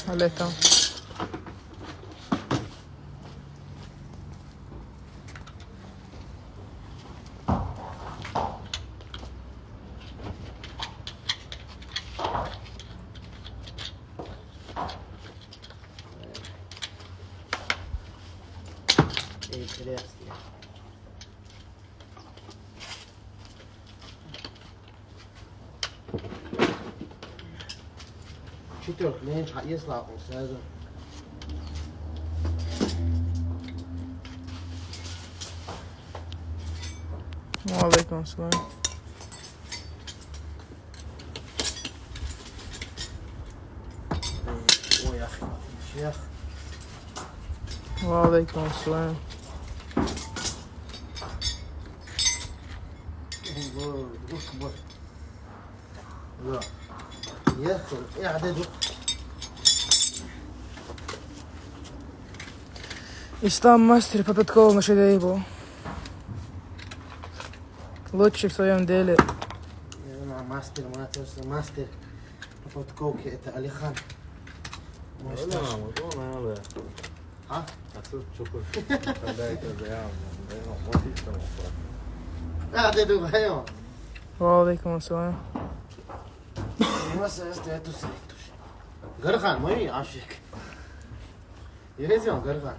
عليكم. چطور لنج يطلع أستاذ؟ وعليكم السلام. يا أخي شيخ. وعليكم السلام. اكبر. لا ياخذ اعداده. Ислам мастер по подкову на шедейбу. Лучший в своем деле. أنا ماستر ما تنسى ماستر بودكوك أنت علي خان. لا ما ولا ها؟ أسود شكر خداك زيام ما فيش تمام أعداده هيو. وعليكم السلام. ما سأستعد سريتوش. غرقان ما هي عاشق. يهزم غرقان.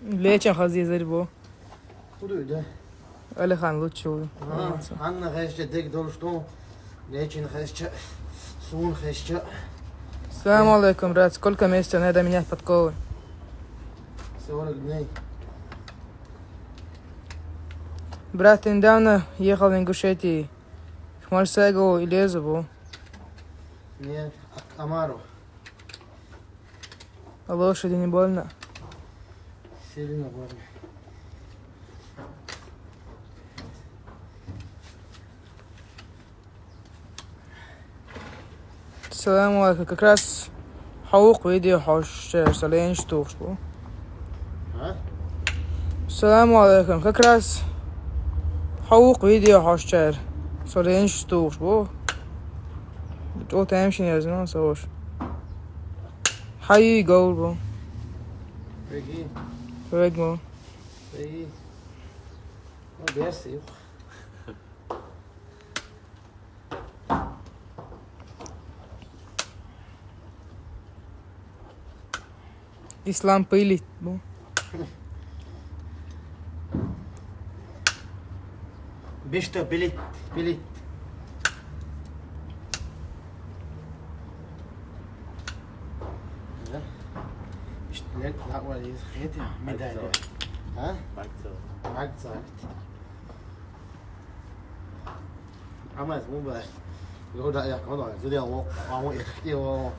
ليش خزي زربو؟ حدوده. علي خان لطشو. عنا خيش جدك دولشتون. ليش خيش سون خيش. السلام عليكم, брат. Сколько месяцев надо менять подковы? 40 дней. Брат, недавно ехал в Ингушетии. К Марсегу и Лезову. Нет, Амару. А лошади не больно? Сильно больно. السلام عليكم. Как раз حقوق видео хош сален штук бу. ها؟ السلام عليكم. Как раз حقوق видео хош сален штук бу. تو تمشي يا زلمة سووش. حي جول بو. بيجي. رجمو. بيجي. ما بيرسي. İslam pıylit bu. بيشتا بليت بليت. اشتريت لا ولا خيتي ميدالية. ها؟ معك صارت. عملت مو بس. يقول ده يا كمان زودي أو إختي أو.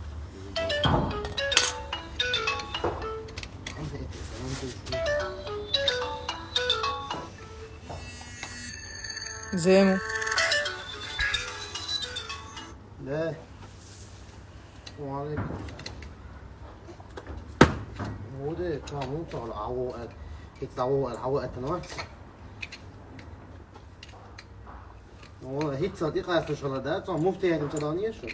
زيمو. لا. وعليكم. هو ده كان مو طالع عوائد. يتطوع العوائد تنوات. هو هيك صديقة في الشغلات صار مفتي هذه تدانية شو.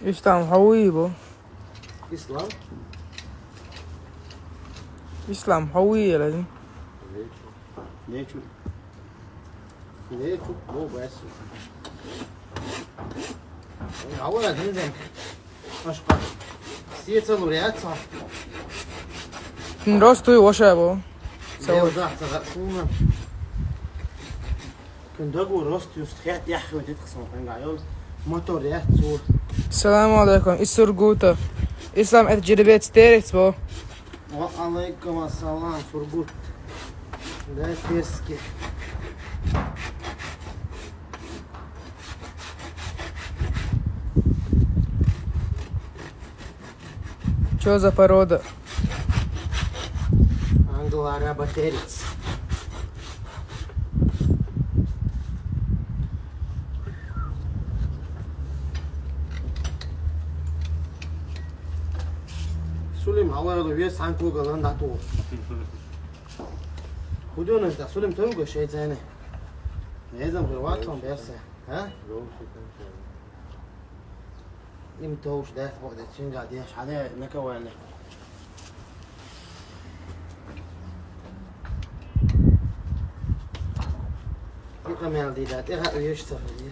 İslam havi bu. إسلام. İslam havi لازم. ليش؟ ليش؟ مو بس. عوض نزل. أشقى. سيت الوريات صح. راسته وشه bu. سوى زاح تغسونا. كندقوا راست يستخيات يحكي وتتخصم عند عيال. موتور ريات صور. السلام عليكم. إسر جوتا. إسلام أتجربت ستيرت bu. وعليكم السلام فرقوت. لا تسكي. Что за порода? Англо-арабо-терец. Sulim havaya bir sanki kalan da tu. Hudunun da sulim töngo şey zene. Ne zaman bir vakit derse, ha? Im toş ders bu da çinga diye şade ne kavalli. يقمل دي ذات إيه يشتغل دي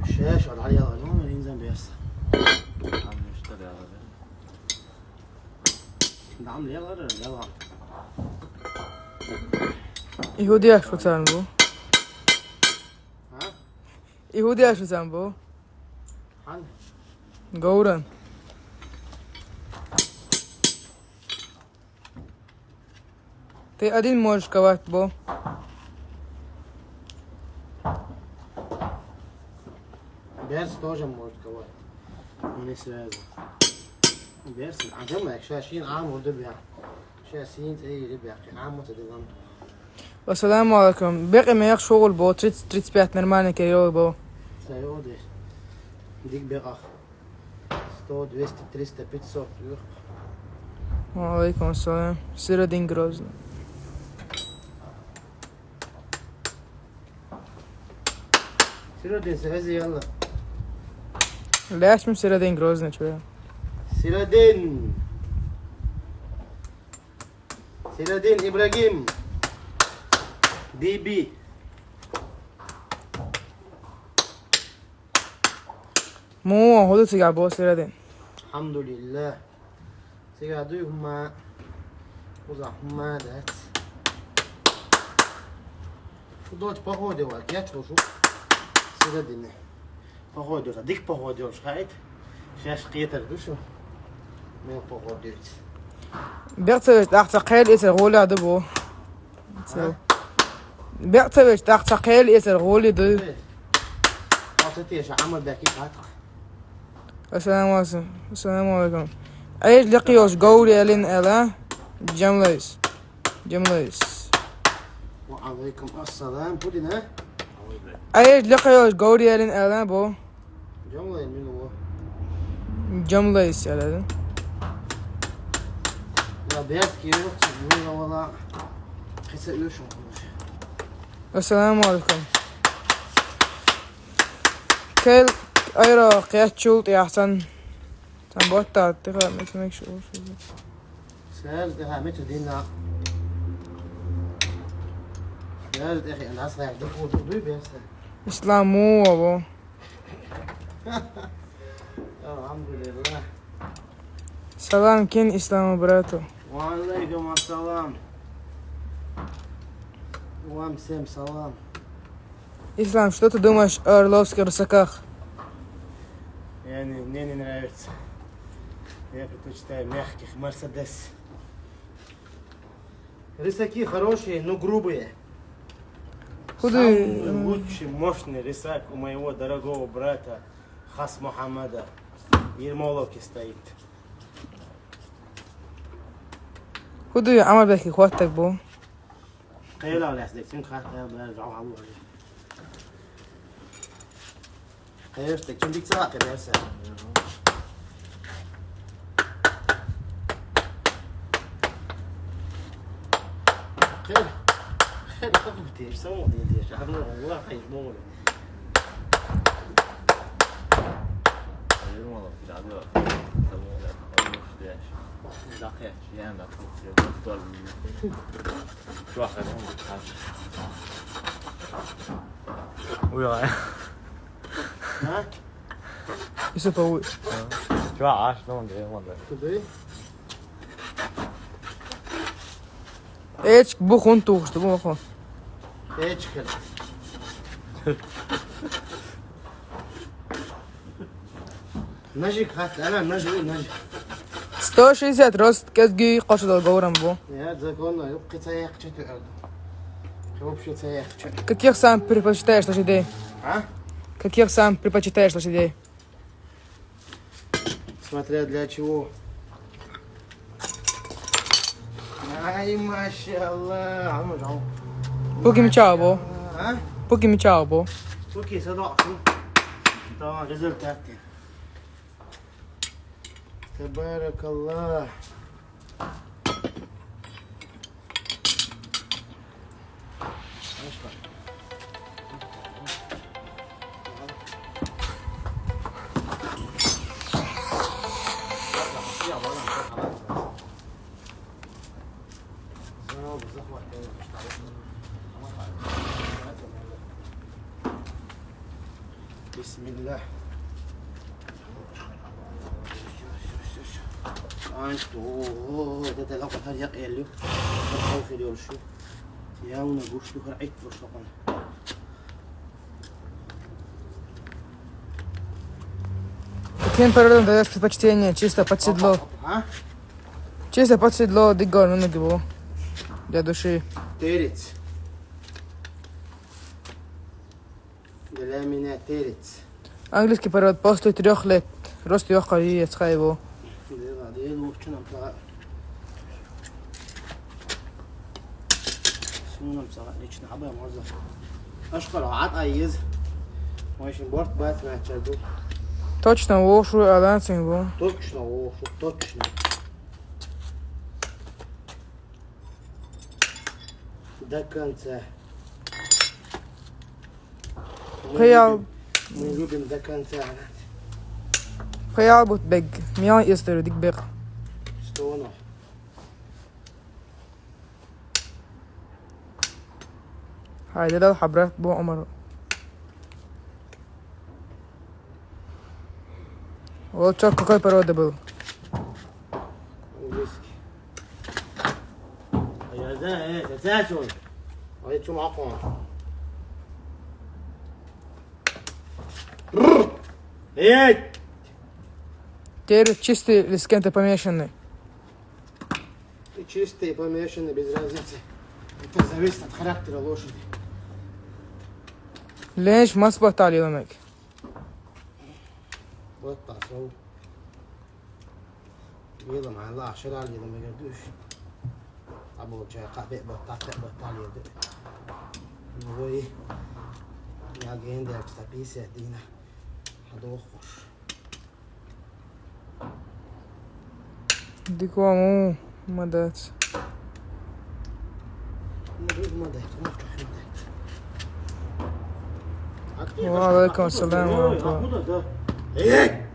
الشاش على عليها غنوم ينزل بيسا عم يشتري هذا نعم ليه غير يلا Yehudi yaşlısan bu. ها Yehudi yaşlısan bu. حل Gauran. Ты один можешь ковать, бо. بيرس тоже может ковать но не сразу بيرس عجبنا شاشين عام ودبيع شاشين اي ربيع عام وتدلم Assalamu alaikum. Беги меня шоул бо 30-35 нормально киро бо. سيودي ديك بقى 100 200 300 500 يخ Alaikum salam. Siradin Grozny. سيرودين سهزي يلا ليش مش Siradin Grozny شوية؟ سيرودين سيرودين ابراهيم دي بي مو هو تيجي بو Siradin. الحمد لله سيادوي هما وزع هما دات دوت погоди вак я чужу سيرودين погоди дик погоди шайт شاش قيتر دوشو مي погоди بيعتبر تعتقل إيش الغولة ده بو. بيعتبر تعتقل إيش الغولة ده. عطيتي ايش عمل دقيق عتق السلام عليكم. أيش لقيوش قولي ألين ألا جمليس. وعليكم السلام بودين ها أيش لقيوش قولي ألين ألا بو. جملة من هو جمليس ألا. لا بيت كيلو تقول والله خسر يوشو السلام عليكم. كل أيرا قيات شولت يا حسن. تنبوتا تغير مثل شو. سألت ده متى دينا سألت أخي أنا أصلا يعرفوا دبي بس إسلام مو أبو. الحمد لله سلام كين إسلام براتو. وعليكم السلام وامسم سلام إسلام что ты думаешь о Орловских рысаках? يعني мне не нравится я предпочитаю мягких Мерседес рысаки хорошие но грубые Худые. самый лучший мощный рысак у моего дорогого брата Хас Мухаммада Ермоловки стоит خدوا عمل بك اخواتك بو. قيلا ولا سدكتين خاطر برجعوا على الله قيلا سدكتين ديك ساعة كده هسه خير خبتي ايش سووا دي ايش عملوا والله حيجمعوا Yürümalı bir abi var. Tamam öyle. Olmuş diye. Dakika yani doktor. Şu akşam oldu kaç. Uyan. ها يسو طويل. Şu ağaç ne oldu ya vallahi. تبي ايش بو خون توخت بو خون. ايش كده نجي خاطر انا نجي 160 рост كزجي قشد الجورم بو. يا زكون يبقى تايق تشتو Вообще цех. Каких сам предпочитаешь лошадей? А? Каких сам предпочитаешь лошадей? Смотря для чего. Ай, машаллах. А ну жал. Пуки мечалбо. А? Пуки мечалбо. Окей, صدق شو طبعا ريزلت تبارك الله. بسم الله. انتو ده تلاقوا فريق يلو خوف اليوم شو يا ونقول شو رعيت بشطقنا. Каким породам даешь предпочтение? Чисто под седло. А? Чисто под седло, дыгор, ну нагибо. Для души. تيرت. для меня تيرت. Английский пород после 3 лет. Рост йоха и его. ده الوقت نطلع. سنون بصراحة ليش نعبها موظف. أشكر عاد أيز. ماشي بورت بات ما تشدو. Точно, лошу, аланцин его. Точно, о, точно. До конца. Хаял. Мы любим до конца. Хаял бут бег. Миан историю дик бег. Что оно? هاي ده الحبرات بو عمر. Вот чё, какой породы был? Английский. يا زين تساسل. هاي شو معقم. Эй! Теперь чистый или с кем-то помешанный? И чистый, помешанный, без разницы. Это зависит от характера лошади. ليش ما صبحت على يومك؟ بطع صوت بيضة مع الله عشان على يده ما يقدوش أبو جاي قابئ بطع يده نوي يا جين ده تستبيس دينا هدوخش ديكوا مو ما دات. ما ده وعليكم السلام ورحمة الله. إيه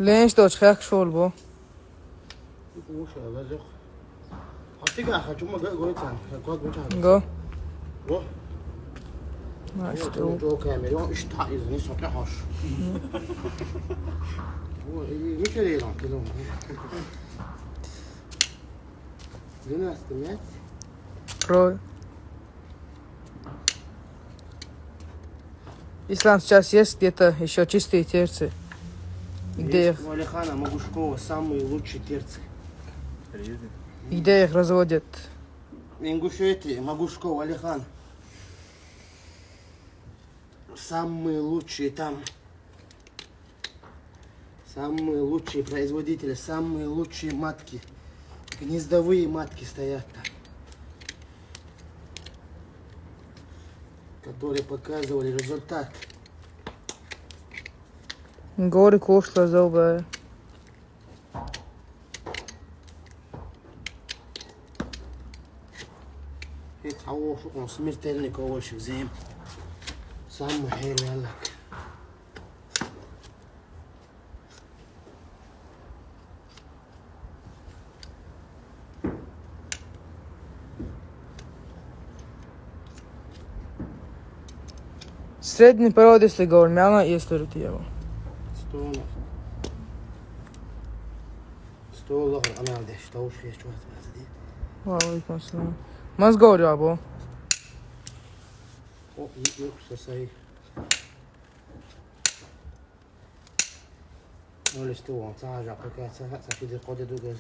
ليش توجخك شول بو؟ وش هذا زخ هتيجي أخذ شو ما قلت أنا قلت مش جو هذا ما اشتو جو كامل يوم إيش تعيز نيس ما تحوش هو مش اللي يلعب كلهم لنا استمعت про. Ислам сейчас есть где-то еще чистые терцы. Где их, Валихана Магушкова самые лучшие терцы. где их разводят? Ингушетия, Магушкова, Валихан. Самые лучшие там. Самые лучшие производители, самые лучшие матки. Гнездовые матки стоят там. Которые показывали результат. Горы кошла зубы. يتحوش смертельный ковальщик зим. Самый حلو لك. Средний породистый гормяна и сторит его. Что он? Что الله أنا عندي شتوش فيه شو هتبعتي وعليكم السلام. مزقور يا ابو. أو يوكس ساي ولا استوى تعال عقلك ساعة كده قدر دوجز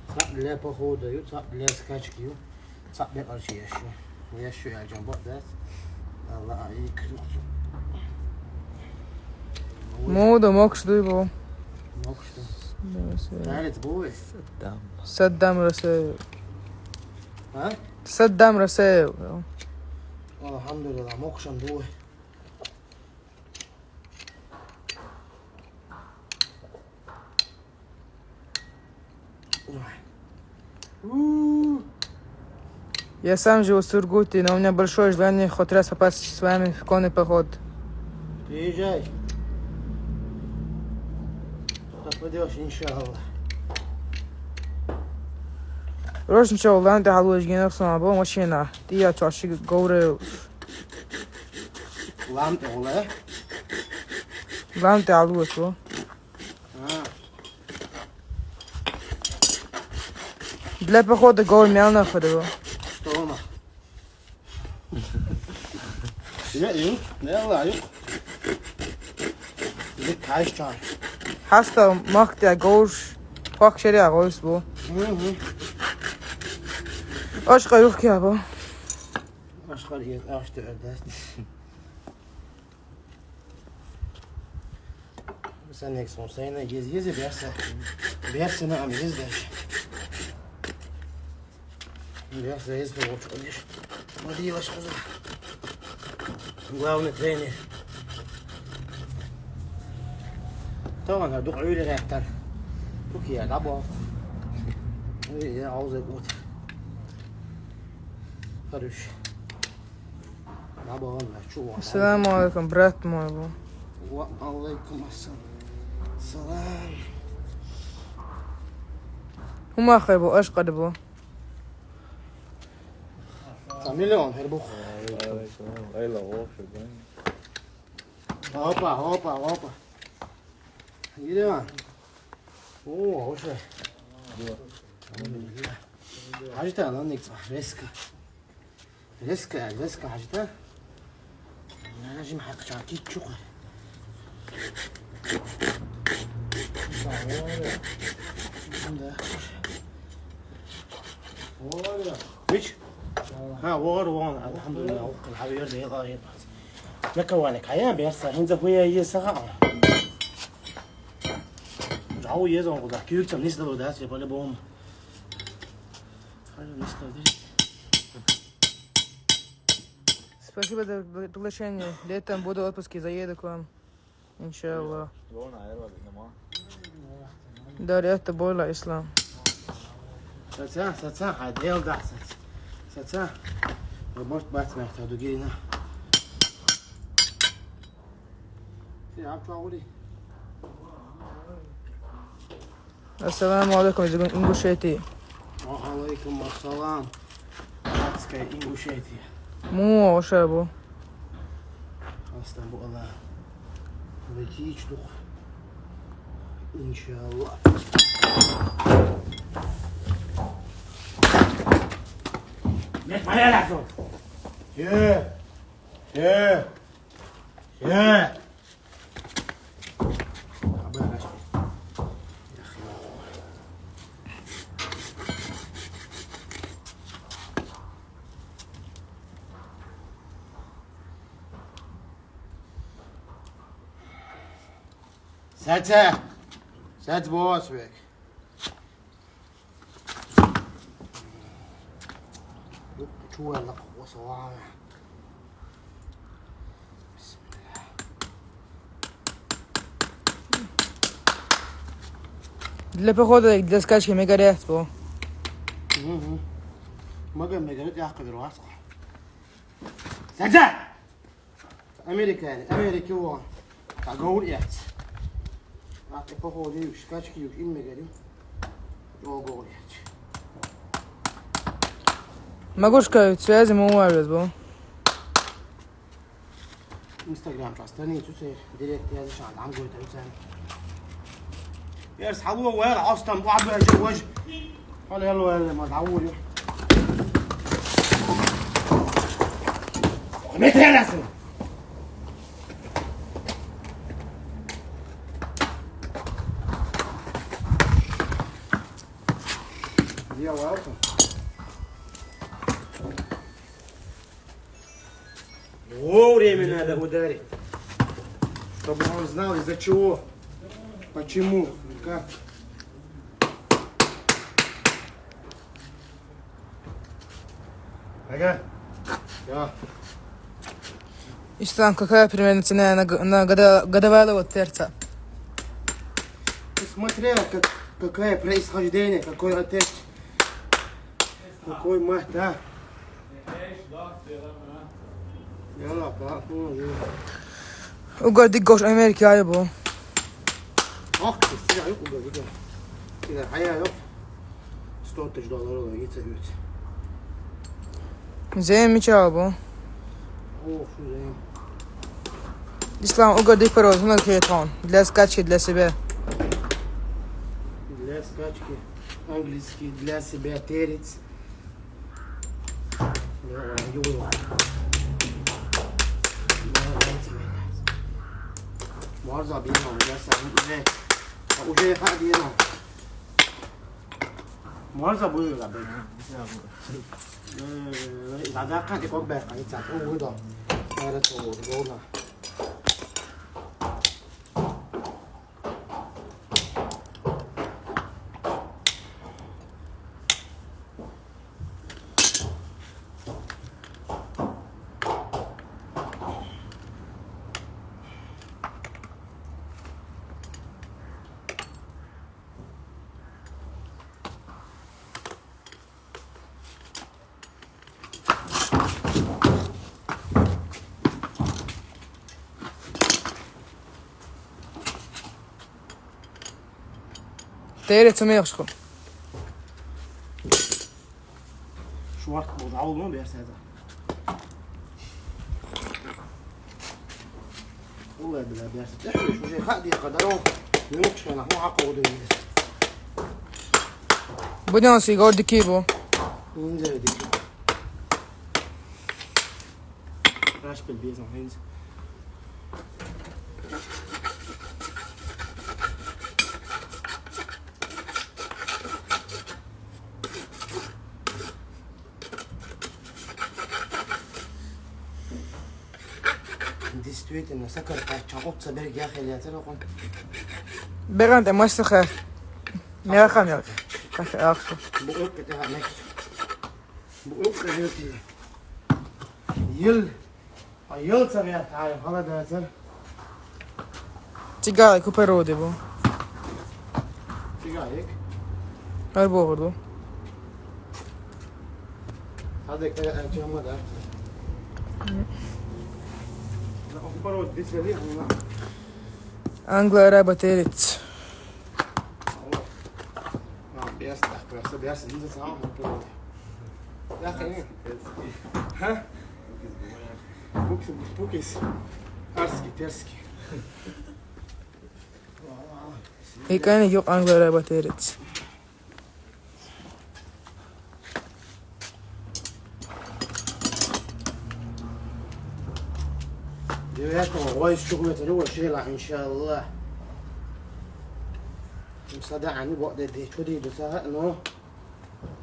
صعب لا بخود يو صعب لا سكاتش كيو صعب لا أرشي يشو ويشو يا جنبات ذات الله عليك موضة موكش دي بو. نقشته تعالت بوي دم صدام رسائل. ها صدام رسائل. الحمد لله مقشم بوي Я сам живу в Сургуте, но у меня большое желание хоть раз попасть с вами в конный поход. приезжай попадешь иншаллах روش نشاء الله انت حلوش جينا خصنا ابو ماشينا دي تشاشي غوري لامت والله لا انت حلوش بو для похода гор мелна ходил. что она يا يلا يلا لك عايش تعال حستا مخت يا غوش فاك شريع غوش بو اش قيروك يا بو اشغل ايه اشتغل ده sen ekson sayına gezi bersene am gezdeş berse ez bu çoliş madi vaş kuzu главный тренер طبعا هدوق عيوني ريحتان توكي يلعبوا ايه عاوز اقول فرش لعبوا والله شو السلام عليكم برات مو بو وعليكم السلام هما خيبو اش قد بو مليون هربوخ Ela roxa, bem. Opa. Gideon. Hoş. Hacıta lan neyse. Reska hacıta. Najim hak şarkı çok. Hiç. ها وار الحمد لله وقل حبيبي يرضى يلا يلا لك وانك حيان بيرسا هنزا هويا يسغا جاو يزون ودا كيوك تم نيسدا ودا سي بالي بوم خلي نيسدا دي Спасибо за приглашение. Летом буду в отпуске, заеду к вам. Иншаллах. Да, это было ислам. ساتسا هديل دا ساتسا ومرت بات ما يحتاجوا جينا في عبد عوري السلام عليكم يا انجوشيتي. وعليكم السلام باتسكاي انجوشيتي مو وشابو استنبو الله بيجيش دوخ ان شاء الله Met maar heel erg zo. Ja. Zet boos weg. شو هلا وصواعي بسم الله для похода для скачки мегарет бо. ما قام مجرد يعقد الواسطة سجل أمريكي هو تقول يات أعطي فخوري وش كاشكي وش إن مجرد جو قول يات Могу сказать, связи мы уволят бо. اینستاگرام شستنی تو سه دیرکت یازش عم قلت انسان يرس حلوه ولا اصلا بعد وجه قال يلا ما تعود متى يا ناس يا واقف Горе мне надо ударить. Чтобы он знал, из-за чего. Почему. Как. Ага. Ja. Istvan, какая примерно цена на годовалого терца? Смотря какое происхождение, какой отец, какой мать, да. يلا بقى وقعد يقوش امريكا يا ابو السلعة يقول كده كده الحقيقة يقف $100 ولا جيت زين مش يا ابو اوه شو زين اسلام وقعد يفرز هنا الخيطان для скачки для себя для скачки английский для себя терец موظف بينا وجالس وجاي حق بينا موظف بينا بعدها قاعد يقول بقى قاعد يتعطوا ويضع صارت وضعنا تيرت سميه خشخو شو وقت وضعوا ما بيرس هذا والله بلا بيرس تحوي شو شيء خادي قدروا يمكش انا هو عقود будем سيجار ديكيبو انزل دي راش بالبيز هينز ديستويت انه سكر تشاقوت صبرك يا اخي اللي تلقون بغنت مسخه ميا خمير اخشو بقولك تاع نكس بقولك يل صغير تعال خلاص هذا تيجا كوبرو ديبو تيجي هيك هربو برضو هذا كده جامد ده لا كوبرو بالنسبه لي انا انجلا رابا تيرت بيرس دي صعب يا اخي ها بوكس ارسكي ترسكي هي كان يوق انجلا رابا تيرت ديوياتهم وايد شغلة الأول شيلة إن شاء الله مصدع عني بوقت دي شو دي بسها إنه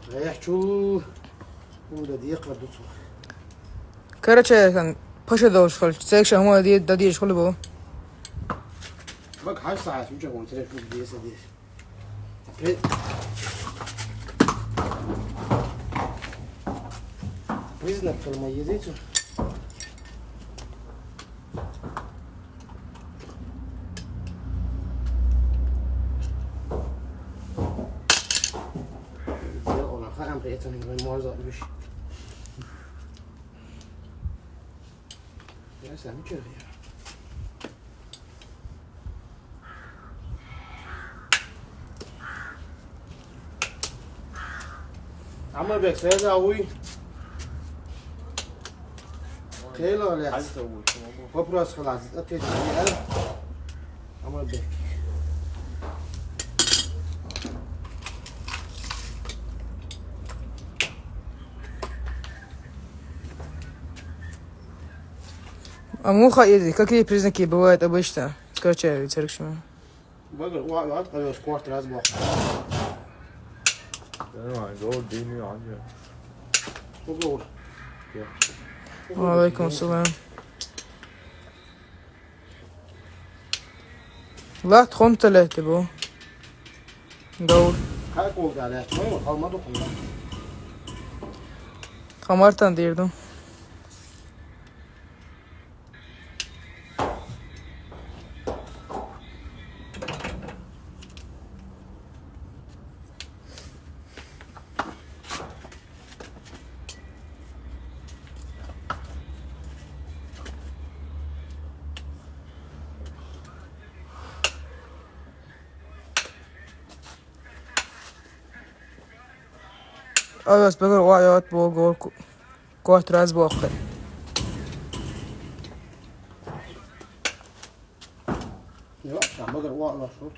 غيح شو وده دي يقرأ دوسو كرچه كان پاشا دوش خل سيك شهما دي داديش خل بو بق هاي ساعة شو جاكون ترى شو دي سديش أبي بيزنك كلمة يزيتو بقيتهم من موضوع بش يا سامي كيف عمر بيك سيدا قوي خیلی عالی هل است. سووا شما خب راست خلاص اتیت اما به Аму хаиди, какие признаки бывают обычно? Скажите, Церкшина. بقدر وقت قلوس كوارت راس بوق انا جول ديني عجب وقول وعليكم السلام. لا تخون ثلاثة بو. دور. هاي قول عليه شو هو ما دخل Kamartan dirdim. بس بقول وعيات بقول كوات راس بوخر. لا عم بقدر والله شو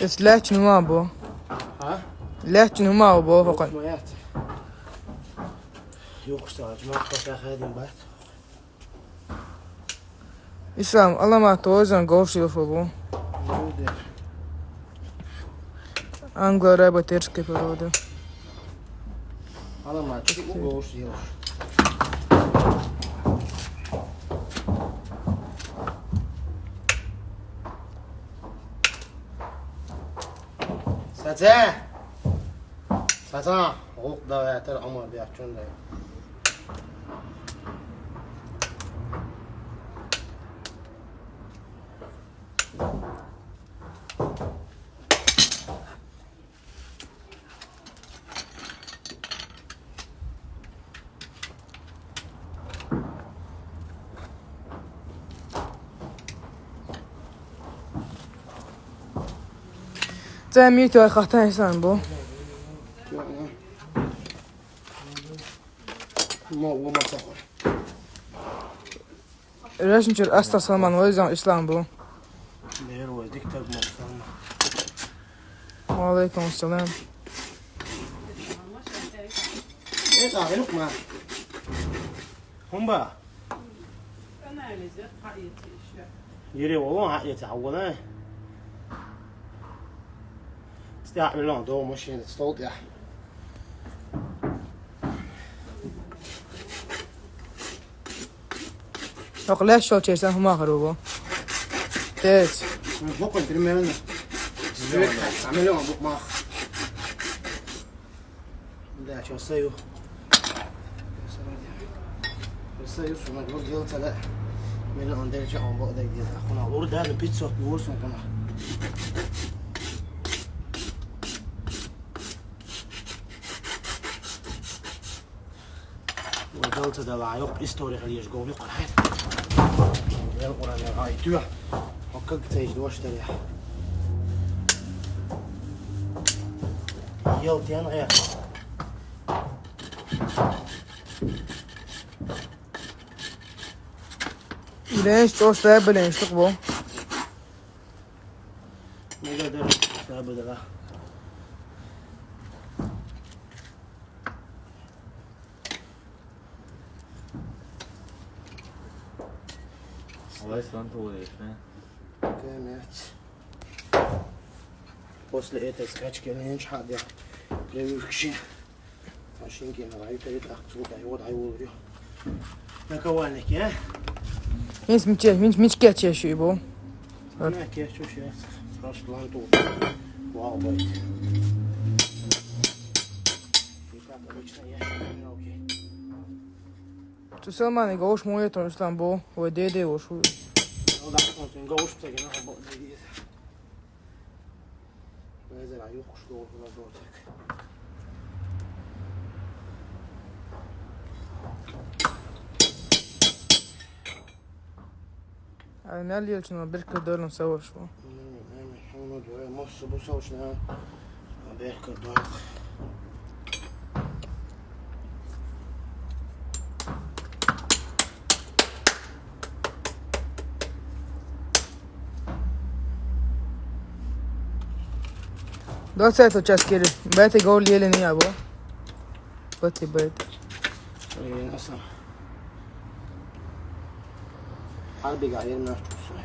بس لكن ما بو. ها لكن ما بو فقط. ميات يوكسر ما خاص خادم بعد İslam Allah توزن قوشي وفبو. مودر Anglo raba terčke poroda. انا ما تشي وقوش يوش ساتان ساتان غوق دا يعتر عمر بيحكون ده Sen miydi o kahtan insan bu? ما هو ما صار Resim çür asla Salman o yüzden İslam bu. لير وديك تاج مصطفى Aleyküm selam. ايه صار لك ما هم بقى أنا لازم حقيقي شو يري والله يتعودنا استعمل لون دو ماشين ستولد يا Yok leş şol çeysen huma bu. Evet. فوق الترمينال عمل لهم بوك ماخ لا شو سيو سيو شو ما نقول ديال تلا من عندنا شيء عم بقدر ديال اخونا ورد هذا بيتزا ورسم كنا ودلت ده العيوب استوري غير يشقون يقول هاي يقول انا هاي تيوه وكك تيجي دوش تريح يلتي انا غير İleş çok stabileştik bu. ما قدر ابدا لا الله يسلمك وليش كانت بص لقيت سكراتش كده ينش حد يعني ريوكشي عشان كده رايي تريد اخذ عيود عيود ريو ما كوانك يا Minç geç yaşıyor bu. انا كيف شو شيء راس لانتو واو بايت Обычно я не окей. Tu Salmāni gaušu mojetu un tam bo, vai dēdēvošu. Ну да, вот он гауш тегі на хабо дейді. Бәзір аю құшты олғыла дортек. Ai neļieči no birka dārnu savašu. Onu diyor, mosu bu savuşuna berka dork. Docētu českiri, bēti gauli ielini jābo. Pati bēti. Şöyle nasıl? Harbi gayet mevcutsun.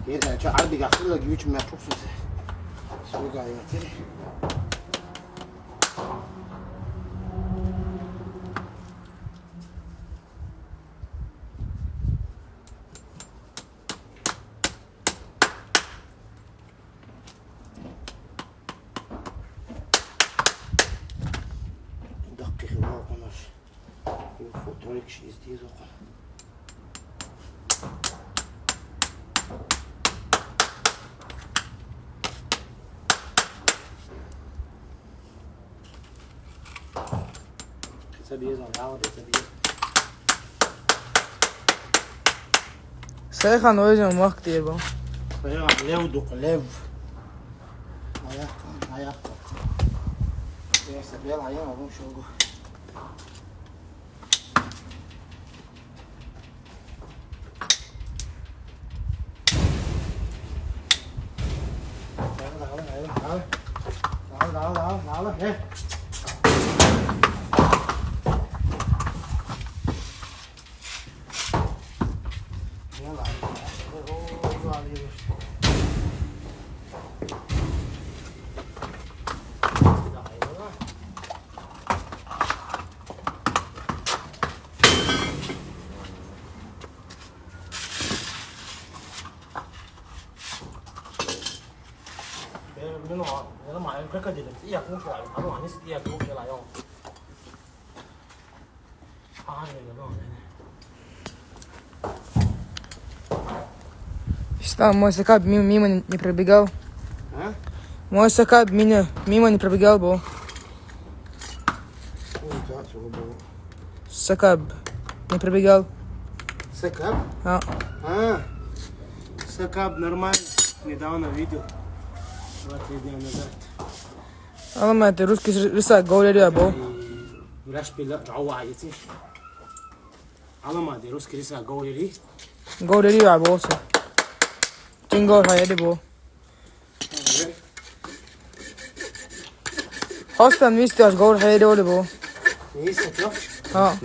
Yeter, harbi gayet güç mevcutsun. Su gayet iyi. دقيق ما قماش يفوتوريك شي جديد وقم سبيز العوض سبيز Sayıxan o yüzden maq deyir bu. Bayağı lev dok lev ayak neyse bir ayağım aldım şolgu Dağıl he nó mày cái gì là tiệt cũng phải nó mà nó tiệt cũng phải lại không ai này Там мой сакаб мимо не пробегал. А? Мой сакаб мимо не пробегал был. Сакаб не пробегал. Сакаб? А. Сакаб нормально. Недавно видел. 2-3 дня назад. Алама это русский рисак говорили был. Рашпила жауайти. Алама русский рисак говорили. Говорили был. Tingo hayali bu. Hastan mi istiyoruz? Gavur hayali oli bu. Ne istiyor? Ha.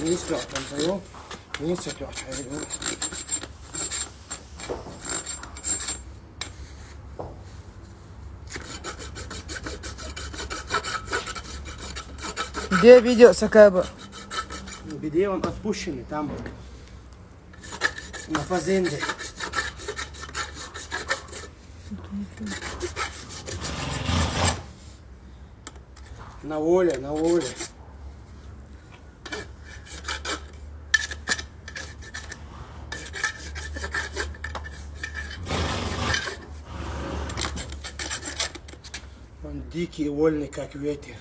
Ne istiyor? Ne istiyor? Где видео сакаба? Где он отпущенный там на фазенде. На воле, на воле. Он дикий и вольный, как ветер.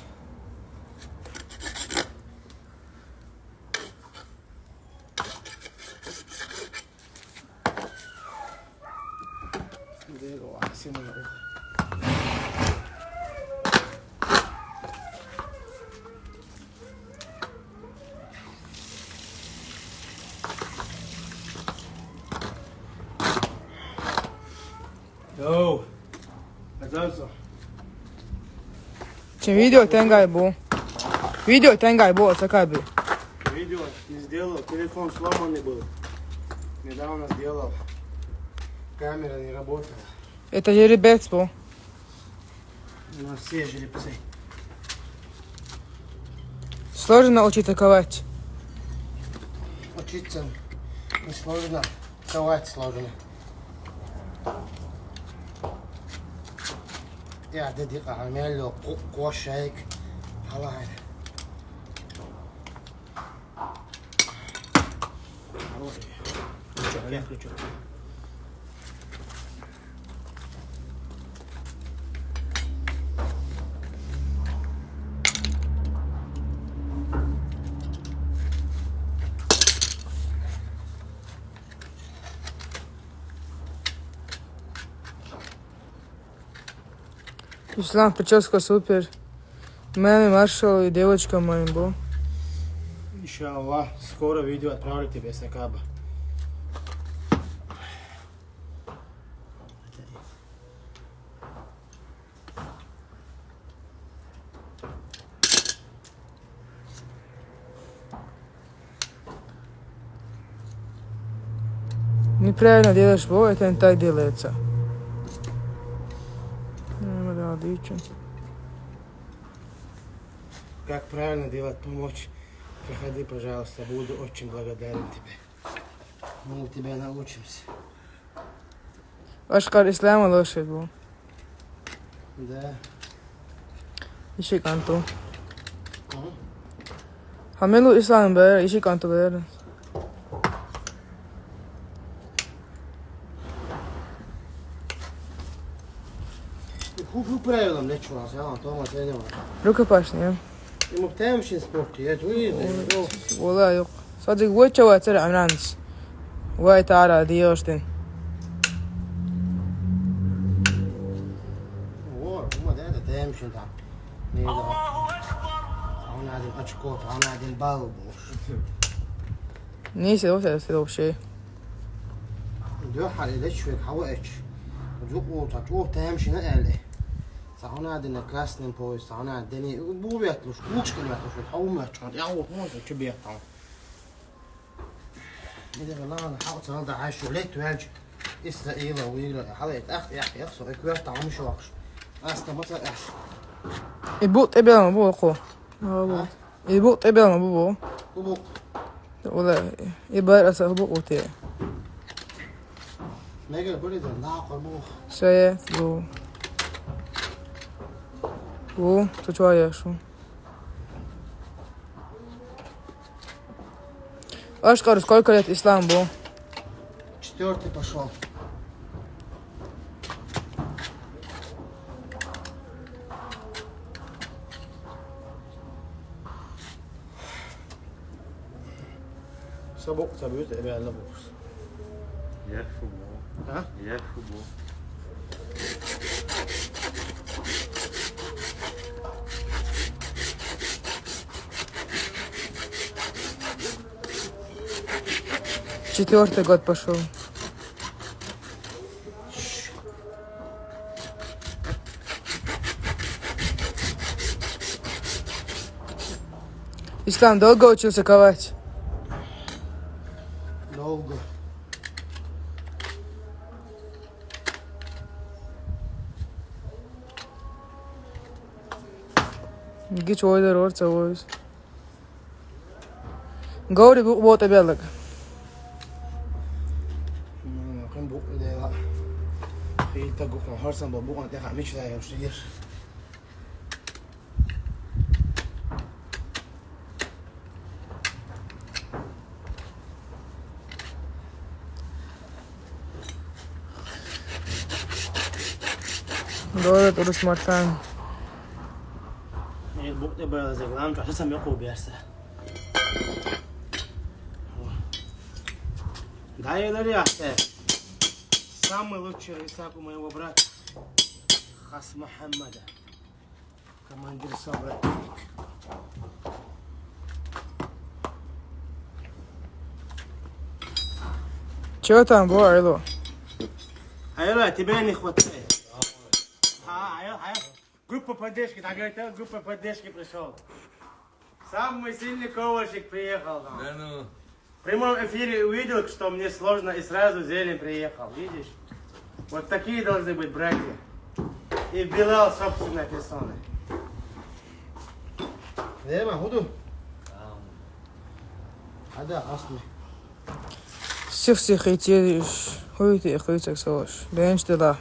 Yo, Adolfo. Şimdi video tengay bu. Video tengay bu сакаби. Видео не сделал, телефон сломанный был. Недавно сделал. Камера не работала. Это жеребец bu. У нас все жеребцы. Сложно учиться ковать. Учиться не сложно, ковать сложно. Я دقيقة عمل له قوشيك Давай. Крючок, я крючок. Ислам, прическа супер. Маме, Маршал и девочкам моим был. Иншаллах, скоро видео отправлю тебе с Акаба. Неправильно делаешь, бо это не так делается. Отлично. Как правильно делать, помочь? Приходи, пожалуйста, буду очень благодарен тебе. Мы у тебя научимся. Ашкар Ислама лошадь был. Да. Ищи канту. Хамелу Ислам бер, ищи канту бер. Bu правилам не чувал, я то ма тренер. Рукопашные. И мы بتمشي спорт, я твои. والله يق. صدق وجه واتر عمرانس. واي تعالى ديوشتين. О, мы да تمشي там. Не да. Он один очко, он один балл. نيسي وتر سيدو شيء. ده حالي ده شوي حوقش. وجوه تجوه تمشي نقله. Sauna den krasnen på sauna den är bovetlos skogskelvet och så haumöt och jag har inte beta. Det är väl han har sån där عايش وليت وهج إسرائيل ويلا حلقة أخت يا أخي كويت عم شو وقش أصلا مثلا يبوط إبلا ما بو أخو. يبوط إبلا ما بو. بوق ولا يبقى أسا بو وتي. ما يقدر يقول ده لا قلبه شيء بو. О, ты чё ешь? Ашкар, сколько лет ислам был? 4-й пошел. Sabok tabii de belli bu. Yer futbol. Ha? Yer futbol. Четвертый год пошел. Ислам долго учился ковать? Долго. Гич ойдер орца ойз. Говори вот обелок. Kan bu det Helt att gå från halsen på boken det har mycket där jag säger. Говори турус мартан. Nej, det är bara så glömt att jag kommer bäst. Да, я дарю. Самый лучший рисак у моего брата Хас Мухаммада, командир собратник. Чего там было, Айло? Айла, тебе не хватает. Группа поддержки, так говорит, группа поддержки пришел. Самый сильный ковальщик приехал. Да ну. В прямом эфире увидел, что мне сложно, и сразу зелень приехал, видишь? Вот такие должны быть братья. И Билал собственной персоной. Дема, худу? Ада, асми. Всех идти, хуйти, хуйти, сош. Бенч да.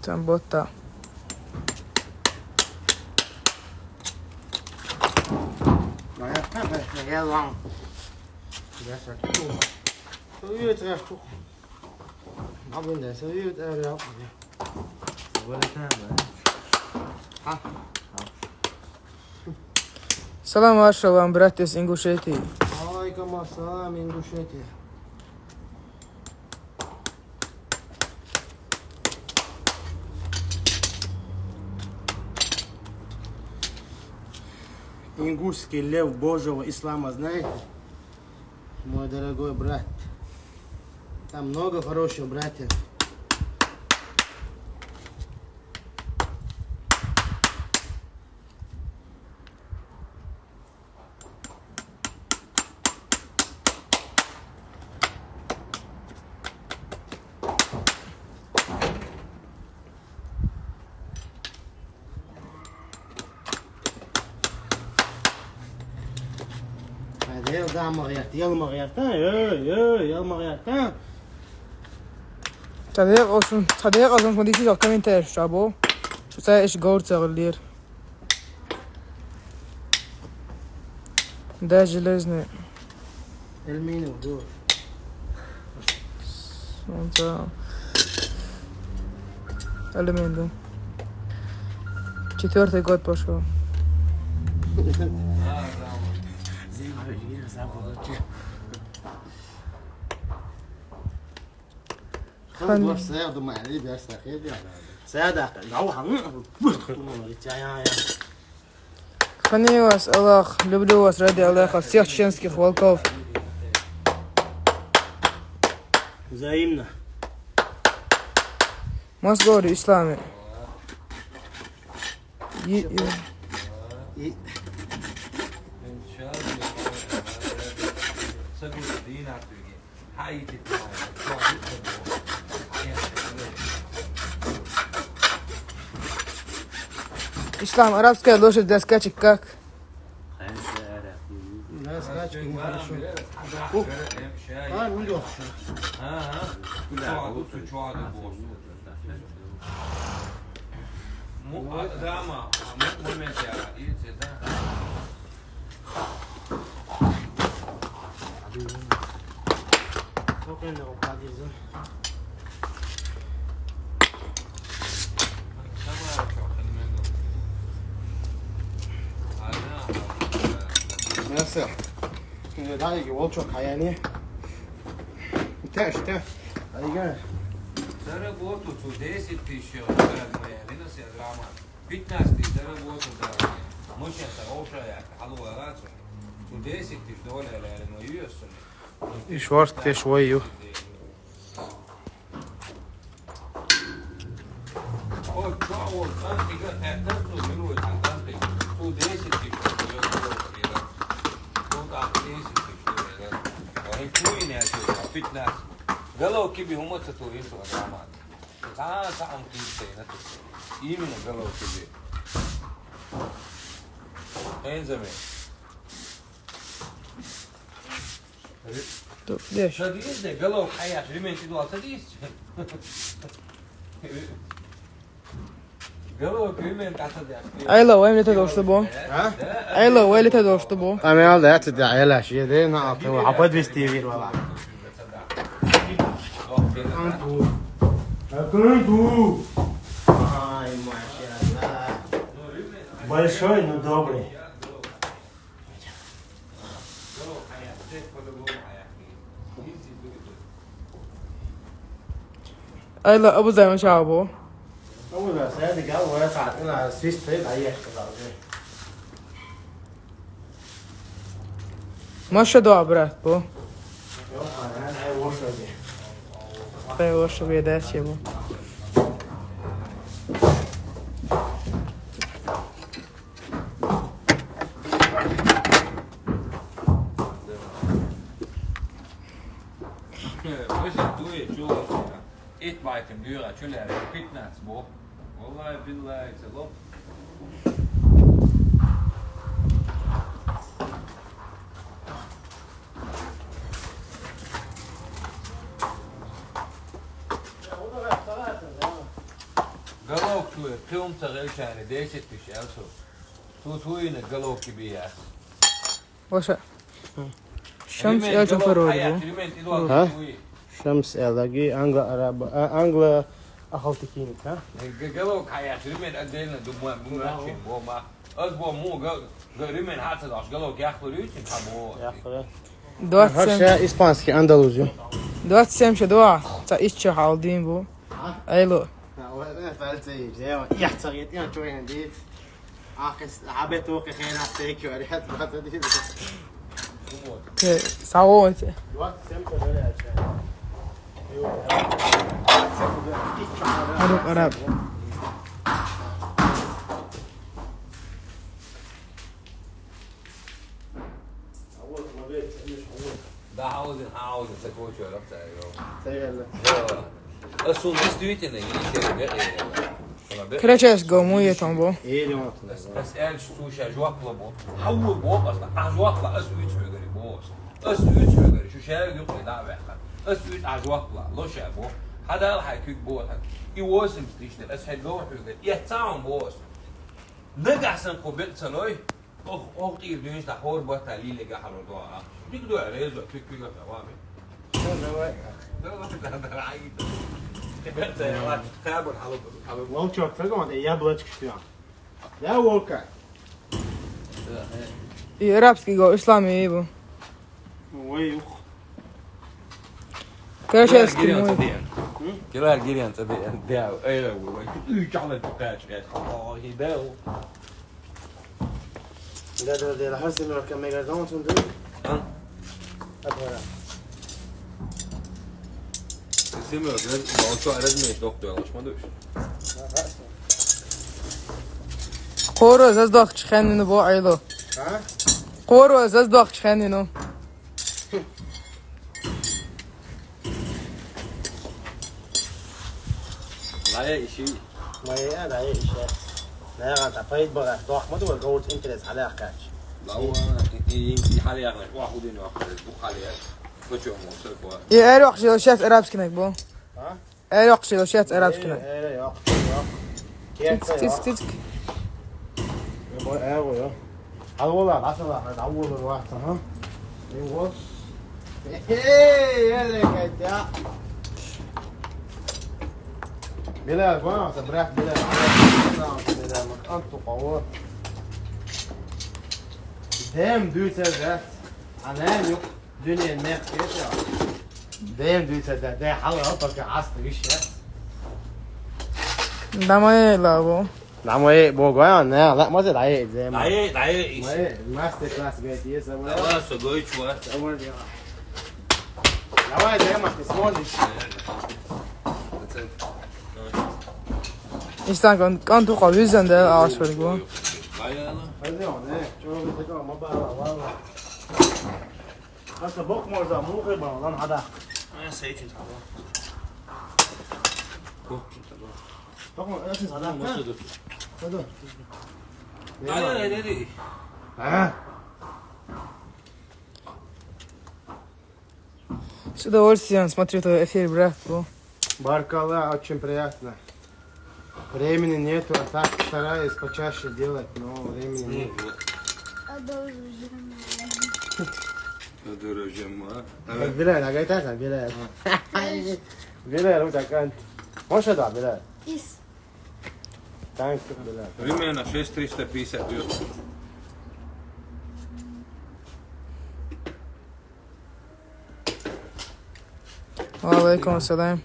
Там бота. gel lan. Gerçek çok. Söylüyor tıraş çok. Abim de söylüyor öyle yapmıyor. Böyle tamam. Ha. Salam Ashra вам, братья с Ингушетии. Алейкум ассалам, Ингушетия. Ингушский лев Божьего ислама, знаете? Мой дорогой брат. Там много хороших братьев. Heel damerig, helemaal recht. Helemaal recht. صديق أصلا فنديتي لو كمان تشربه شو ساي إيش جورد صغير ده جلزني Aluminium door. Sonunda элементы. 4-й год пошел. خلص ساعد ما عليه بس خير يعني ساعد لو Храни вас, Аллах, люблю вас ради Аллаха, всех чеченских волков. взаимно. Мосгор, исламе. И Ислам, арабская лошадь для скачек как? да, скачки хорошо. А, ну да. Только не упадет. Nasıl? Şimdi daha iyi ol çok hayani. İşte. Hadi gel. Заработал 10 тысяч, дорогая, не все драма. 15 тысяч заработал, дорогая. Мощно хорошая, халуя рацу. 10 тысяч долларов, но юэсу. İş var te şoyu. Ой, чего, там ты как это берут, там ты 10 тысяч. Тут 10 тысяч. А их не отсюда, 15. Головки би умоца то есть драма. Сам ты на то. Именно головки би. Энзами. Лещ. Садись, да, голов хаяш, ремень ты дуал, садись. Голов ремень садись. Ayla, وين اللي تدور شتبو؟ Ha? Ayla, وين اللي تدور شتبو؟ Tamam aldı et de ayla şey de ne yaptı? Hapad vesti valla. Акунту. Ай, машалlah. Большой, но добрый. Ayla, أبو زي ما شعبه. أول ما سألت قال ولا ساعتنا سويس طيب أيه ما شدوا برات بو. أنا وش أبي. طيب وش بيداش يبو. Ett varken dyra kyllare i pittnatsbå. Vallahi billahi selam. Galok tu film tarelşane değişik bir şey also. Tu yine galok gibi ya. وش الشمس يا تنفروا ها؟ شمس الاقي انجلا اخوتكينك ها؟ قالوا حياة رمين قدينا دموع بوما أسبوع مو رمين حتى داش قالوا ياخذوا ريتين حبوا هرشا اسبانسكي اندلوزيو 27 شدوا تا إيش حالدين بو أيلو يحتاج يعني شوي هنديت عاقس عبيت وقي خينا ستيك وريحت ما تدري ساوت الوقت سمت ولا هذا قراب ده عاوز تكوش ولا بتاع سيلا أصل مستويتنا كراشاش قومية تنبو ايه اليوم بس قال شو جواك لبو حول بو أصلا جواك لا أسويت فيجري بوس أسويت فيجري شو شايف يقول ده بحق أسويت جواك لا لو شابو هذا راح يكون بوس يواسم ستيشن أسهل لو فيجري يهتم بوس نجح سنقبل سلوي أخ طير دنيش تحور بطليل اللي جحر ودوها ديك دو عريزة فيك فيك فوامي لا هذا العيد كبرت يا واحد خابر حلو والله شوف تلقون يا بلاتك شتيان يا وولكا يرابسكي جو إسلامي يبو ويوخ كراشاش كيمو كلا الجيران تبي داو ايوه يجعل التقاش يداو لا ده حاسس انه كان ميجادون تندري ادوار سيمو ما شو لازم دكتور مش ما دوش قورو از داخل خنينو بو أيلو ها قورو از داخل خنينو لا شيء ما هي لا هي شيء لا غلط فايد بقى ضخ ما دول جولد انترست على حكاش لا هو يمشي حاليا واحد واحد عليها وشو مو سكوا يا أروح شيلوشات أرابسكي نكبو ها أروح شيلوشات أرابسكي نك ايه تيتك تيتك تيتك ايوه هذا والله العسل هتعول الواحد ها ايوه ايه يا لك يا بلال ما صبرك بلال بلال انتو قوه دايم دوسه ذات انا يو دنيا الناس كده دايم دوسه ذات ده حاول احطك عصر ايش دماغي لا بو نعم ايه بوغا لا ما زال عيق زي ما عيق ما ايه الماستر كلاس جاي يسا لا سويت شو اول دي لا واحد زي ما تسموني İnsan kan tu qalı üzəndə ağaç var bu. هذي هون ايه شو بتقول ما بقى والله هسه بوك مرزا مو غير والله هذا انا سيت انت بوك ايش هذا هذا هذا ها С удовольствием смотрю твой эфир, брат. Бу. Барка Аллах, очень приятно. Времени нету, а так стараюсь почаще делать, но времени нет. بلال حكيت لك بلال بلال وجهك انت مش هذا بلال ثانك بلال Rimena 6350 Aleyküm selam.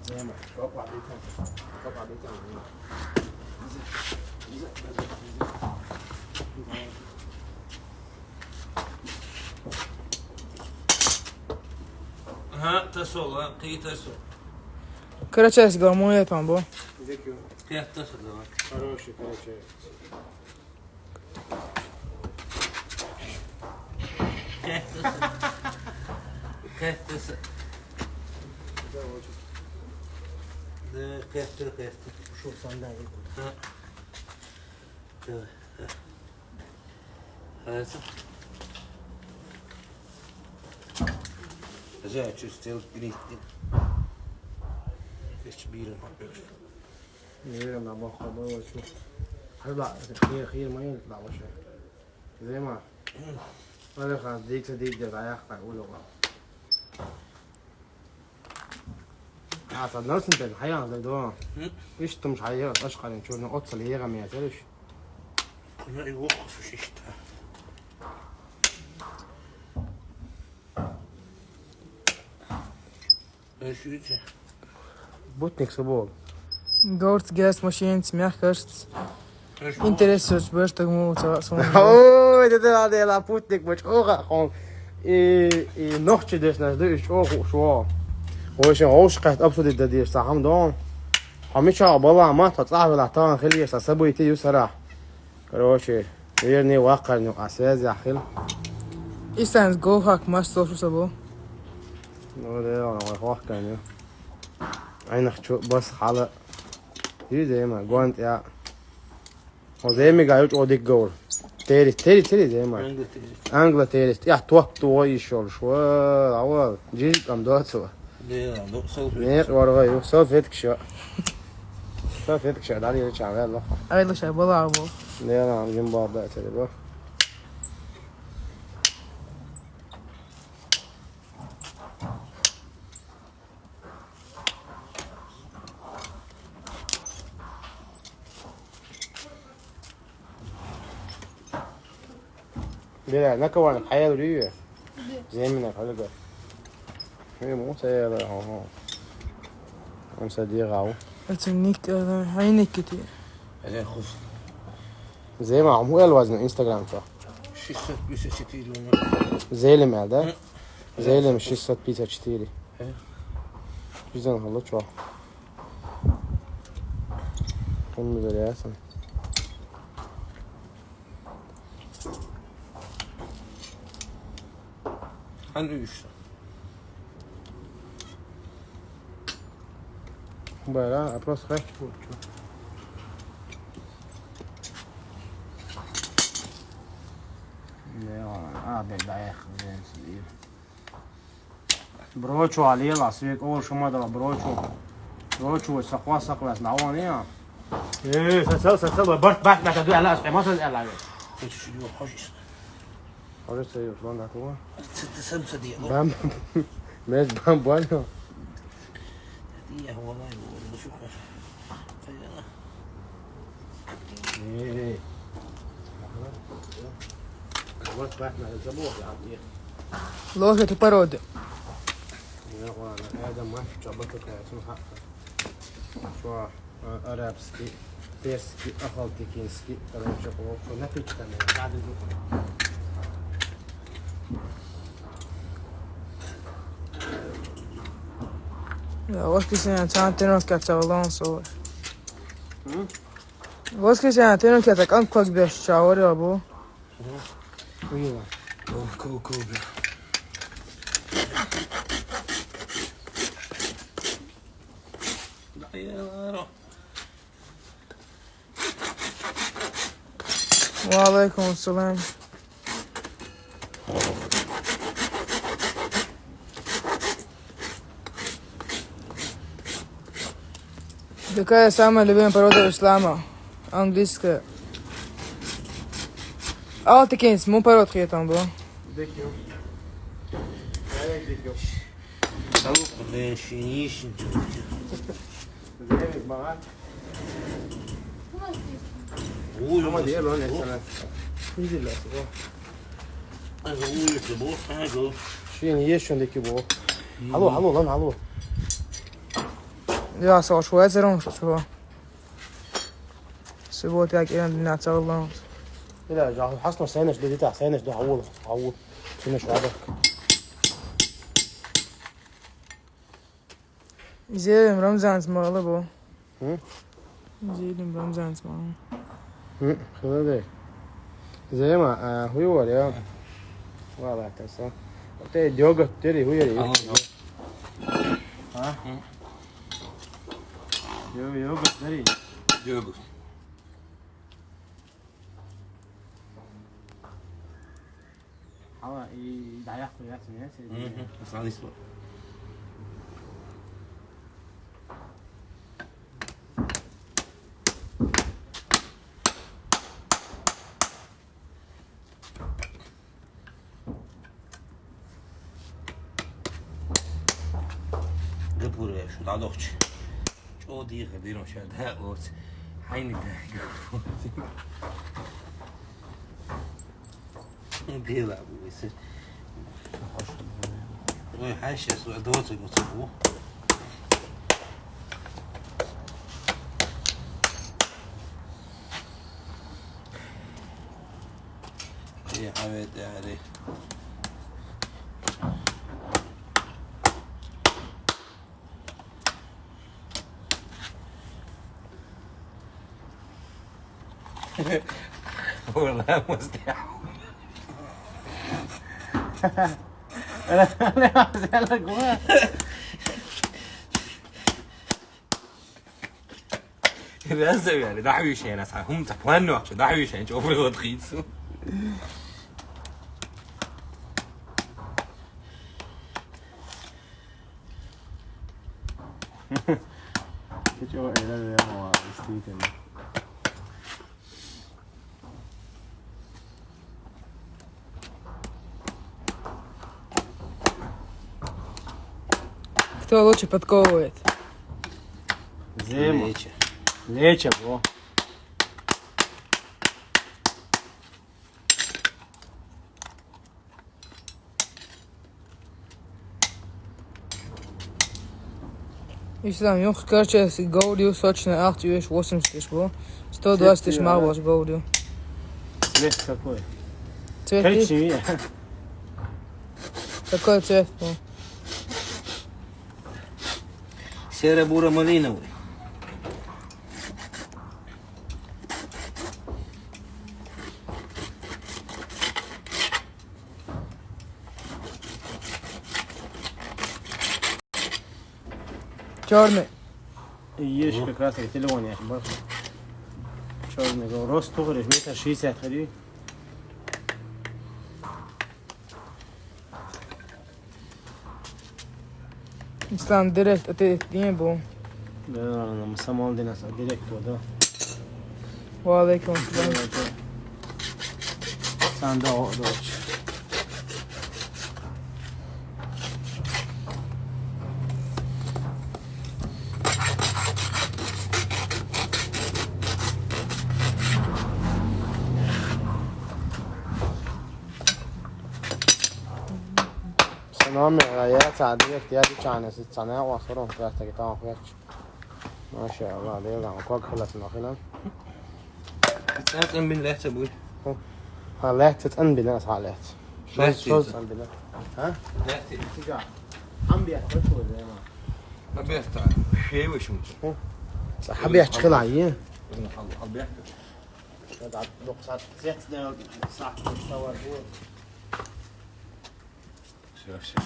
زي ما شوف عليكم شوف عليكم ها تصل قي تصل Karaças قومية تنبو. ذكي كيف تصل хороший короче كيف تصل كيف تصل كيف شوف صندوق هذا زين شو ستيل جريت كبيرة نعم خبر وشوف هيطلع خير ما يطلع وش زي ما هذا خلاص ديك صديق ده رايح أقوله عاد ناس انت الحياة ده دوا ايش انت مش حياة اشقى نشوف نقطة اللي هي غمية تلش لا يوقف وش يشتها ايش يجي بوتنيك سبوق Gort gas machines, mjachkast. Interesując, bo tak mu są. اوه ده هذا لا بوتنيك مش اوغا خون اي نوختش ديش ناس دوش اوغو شو وش هوش قحت ابسط الدديش صاحم دون حميشا بالله ما تطلع ولا طان خليه سبو يتي يسرح كروشي يرني واقع انه اساس يا خل Istens gohak mas to sabo. نو ده انا واقع يعني عينك شو بس حاله زي ما قوانت يا وزي ما قاعد اوديك جول تيري زي ما انجلا تيري يا توقت ويشول شو اول جيت ام دوتسو ليه لا سوف نيق ورغيو سوفيتك شو سوفيتك شو داري يرجع على الله Ayla şey bala abo. ليه انا عم جنب بعض تري بو ليه نكوان الحياة وليه زي منك هلقى هي مو سيارة هو هم صديق عو Etnik haynik كتير. بعدين خف زي ما عمو الوزن انستغرام صح شو صار بيس كتير زي اللي معده زي اللي مش صوت بيتزا كتير جزء هلا شو كم درياسة عن ايش بلا ابروس خير بروچو عليه العصير اول شو ما دلا بروچو سقوا سقوا نعوان يا ايه سلسل برت بحث ما تدو على اسمع ما صار على ايش شو حاجز هذا سيء شلون هتوا ست سمسة دي بام مش بام بوانا دي والله شوف ايه برت بحث ما تزبوح يا عمي Loja tu parodi. يا اخوان هذا ما شبكتك اسمه حق شو ارابسكي بيرسكي اخالتيكينسكي كلام شكله شو نفيت كمان بعد Vos que se han tenido que hacer balanço. Vos que se han tenido que atacar com que deixa agora abo. ايوه كوكو لا يا وعليكم السلام. Какая самая любимая порода ислама? Английская. Altikins, mu parod خيطان بو. ديكيو هاي ديكيو سوق زين شينيش زين معاك ما دي لون السنه يجي لا انا اقول لك بو انا شين يشون ديكي بو الو لون الو Ja, så شوية زرون شو. سبوت ياك إيران ناتسا الله. لا جا حصنا سينش دي تاع سينش ده عوض سينش هذا İzleyelim Ramazan ismalı bu. Hı? İzleyelim Ramazan ismalı. خذ زي ما هو يا والله تسا تي ديوغ تري هو يري ها يوغ تري جوجو اه يدعيق يا سمي بس عندي سؤال дадохч. Чо дих дирон шада оц. Хайни да. Дела буйс. Ой, хайше су доц гоцбу. يا حبيبي عليه والله مستحيل انا لك لازم يعني دعوي شيء ناس هم تفنوا دعوي شيء شوفوا الواد خيسو Yo era de amo vestite. Кто лучше подковывает? Зима. Леча, бро. И что там, короче, Гаудио сочная 8 тысяч, бро. 120 тысяч Марвелс Гаудио. Цвет какой? Цвет Коричневый. Какой цвет, бро? серо-буро-малиновый. Черный. Есть как раз таки телефон, я ошибаюсь. Черный говорю, рост говоришь, метр 60 ходи. Ислам, директ, это не был. Да, нам самом деле нас директ да. Валейкум ассалам. Sen de o doç. سلام يا تعديك يا دي كان سنة وصرهم ثلاثة قطع فيك ما شاء الله ليه لا كوك خلص ناخينا تتأمن بالله تبوي هلا تتأن بناس حالات شو تتأن بناس ها لا تيجا عم بيحكوا زي ما ما بيفتح شيء وش ممكن صح بيحكي خلع عيه حب يحكي هذا نقصات زيت صح تصور هو شوف شوف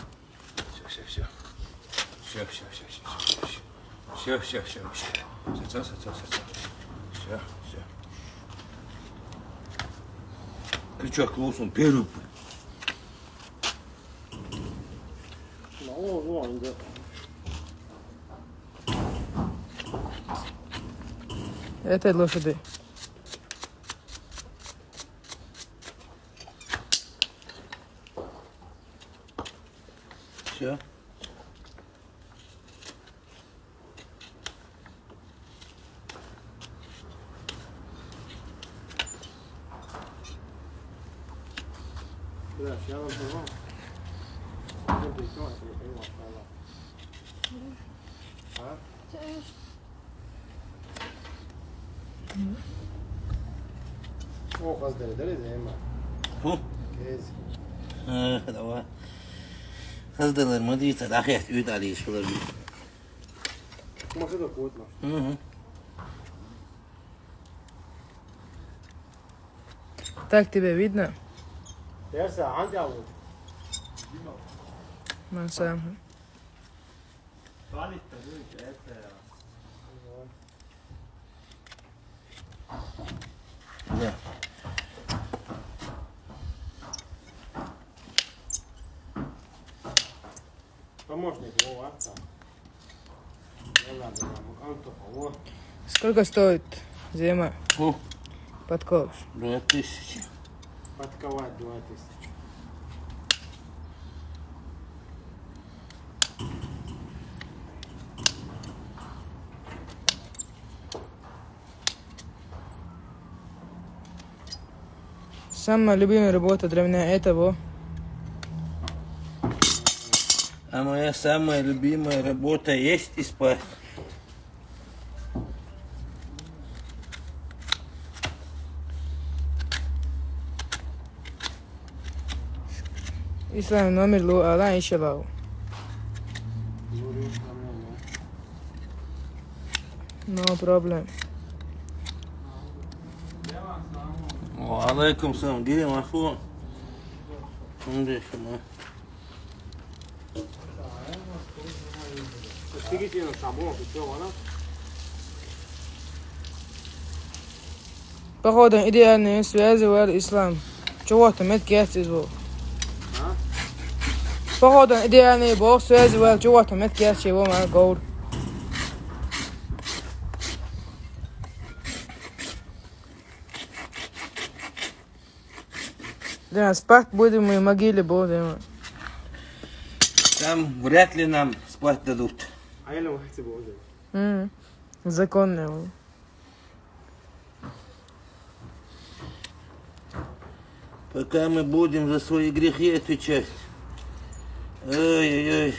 شوف شوف شوف شوف شوف شوف شوف شوف شوف Küçük olsun peruk. Это лошади. Все. لا شيء هذا الضمان هو قصد دري زي ما هو كيز هذا هو قصد المدير تلاقي يحتوي عليه شو ذا ما كده قوتنا Так тебя видно? يرسى عندي أول ما سامح. Да. помощник его отца. Не надо нам, он только Сколько стоит зима? О, Подков. 2000. подковать 2000. Самая любимая работа для меня это вот. А моя самая любимая работа есть и спать. Ислам номер лу ала иншаллах. No problem. Алейкум салам. Где мафу? Где шума? Походу идеальные связи в ислам. Чего-то меткет из его. Походу идеальные бог связи в чего-то меткет чего мы говорим. Да, спать будем и могиле будем. Там вряд ли нам спать дадут. Законно. Пока мы будем за свои грехи отвечать. Ой-ой-ой.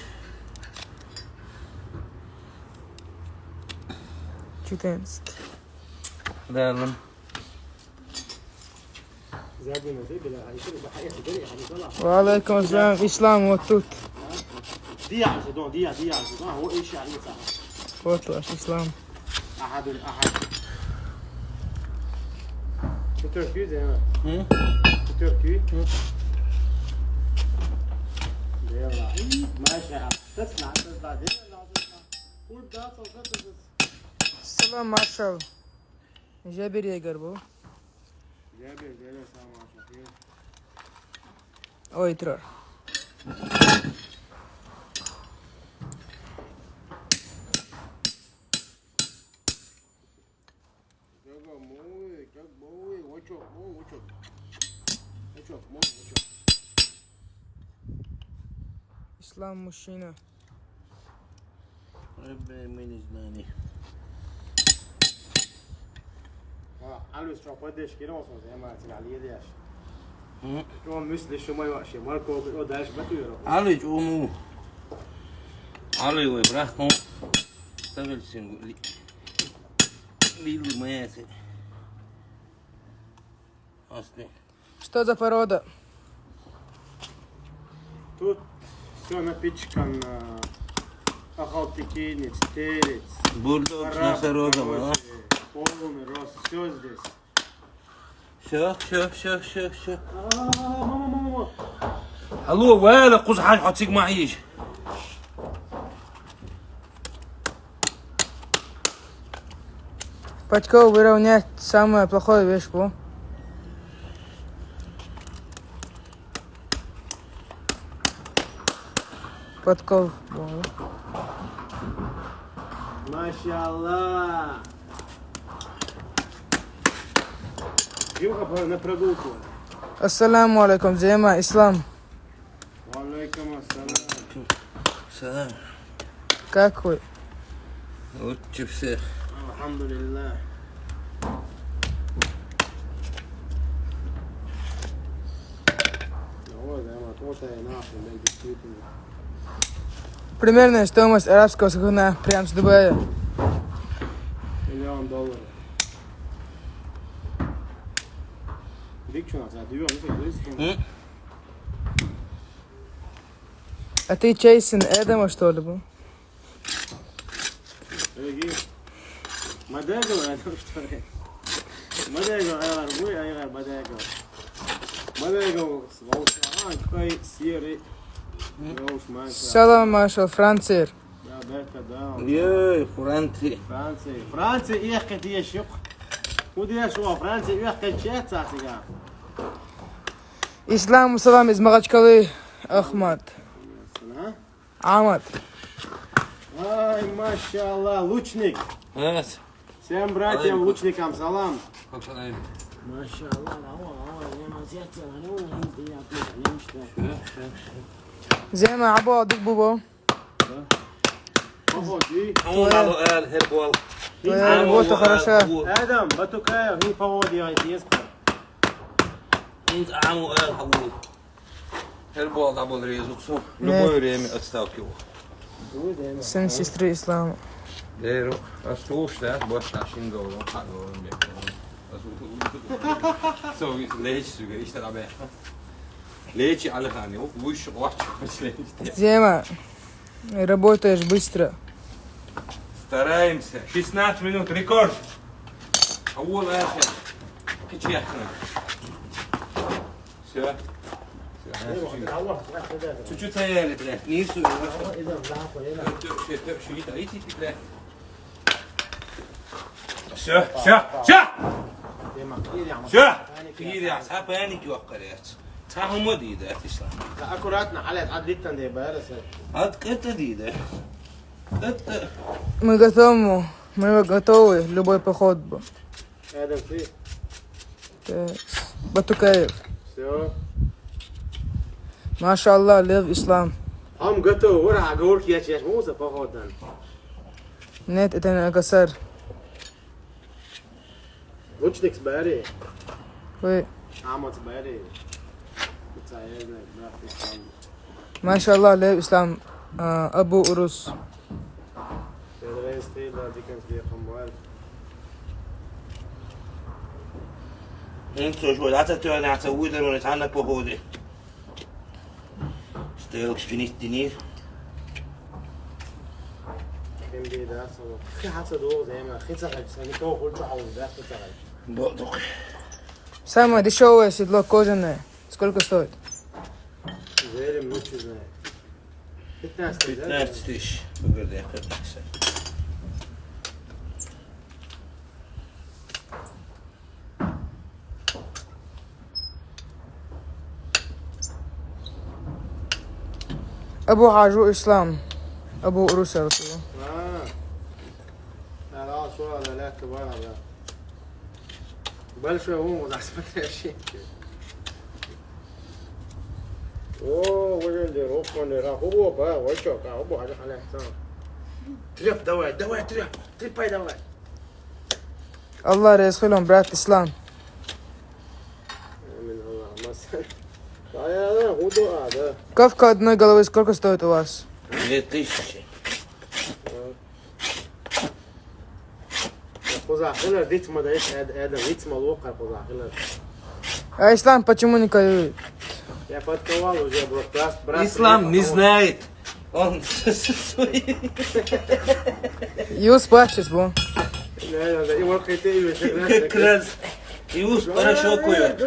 14. Да, ну. وعليكم السلام إسلام وتوت هو ايش يعني صح وتوش إسلام احد تركي زي ما تركي يلا ماشي تسمع بعدين قول ده السلام مارشال جابر يقربو جابر جالس مع شفيق أو يترار إسلام مشينا Ребята, мы не знали. الوس شو قديش كيلو وصل زي ما تقول عليه داش شو مثل شو ما يوحش ماركو داش بتويرو Ali onu. Ali ой, bırak onu. Ставился Лилу моя. Оставь. Что за порода? Тут все напичкано ахалтикинец, телец, Бульдог с носорогом, а? полный рост, все здесь. Все. Мама. Алло, ولا قوس حاج حطيك معيش. Патько выровнять самое плохое вещь, по. Подков. Машаллах. Димка на прогулку. Ассаламу алейкум, Зема, Ислам. Алейкум ассалам. Салам. Как вы? Лучше всех. Алхамдулиллах. Примерная стоимость арабского сахуна прямо с Дубая. $1 миллион. Дик что нас отдаю, мы А ты Чейсон Эдама, что ли, был? مداقو يا دكتور مداقو يا ربوي يا غير مداقو صوت كويس سيري روش معك Салам, Машал, Франция. يا بيتا داون Ей, Франции. فرنسي يحكي دي شق ودي شو فرنسي يحكي شيء ساسيغا Ислам, салам из Махачкалы, Ахмад. Ахмад. ай машаллах лучник Evet. всем братьям лучникам салам Пацаны, машаллах Зема, Абу, Дик Бубо. Погоди. Мало هربول. Твоя работа хороша. Адам, батукая, не погоди, ай, انت عمو قال حبول Herbol da bol rezu su. Ne? Любое время отставки его. Senin sestri İslam. Dero, astuş da boş taşın doğru. Ha doğru bir. So leç süger işte da be. Leç على ثاني. وش واحد مش leç. Зема, работаешь быстро. Стараемся. 16 минут рекорд. أول آخر. كيف يحنا. Все. Чуть-чуть стояли, блядь. Низу. Все, все, все! Все! كثير يا اصحاب يعني توقرت تاهم وديده تسلم Аккуратно, Алет, адлиттан де бараса. هاد كنت ديده انت Мы готовы, любой поход бы. Адам, ты? Так. Батукаев. Все. Маша Аллах, лев ислам. هم готовы, ура, оговорки я чеш, муза, походан. Нет, это не Агасар. Лучник сбери. Вы, Амат сбери. Маша Аллах, лев ислам. Абу Урус. انت شو لا تتوانى عتوي ده من تعال بهودي ستيلك فينيت دينير كم دي ده صو في حتى دو زي ما خيصة يعني تو قلت عاوز ده خيصة بقدق Самое дешевое седло кожаное. Сколько стоит? زي اللي منوتش زي 15 تستيش بقدر ياخذ احسن أبو عاجو إسلام. أبو أروس يا رسول الله. لا شو هذا لا كبار هذا بل شو هو مزعج ما شيء اوه وين اللي روح من راح هو بقى وجهك ابو حاجه على حساب تريب دواء تريب باي دواء الله يرزقهم برات إسلام. من الله مثلا هذا هو هذا Ковка одной головы сколько стоит у вас? 2000 خزعقلة ريتم ده ايش ادم ريتم الواقع خزعقلة А Ислам почему не каюет? я подковал уже брат ислам не знает он Юс плачет, бо. لا يمر خيتي как раз يوز хорошо кует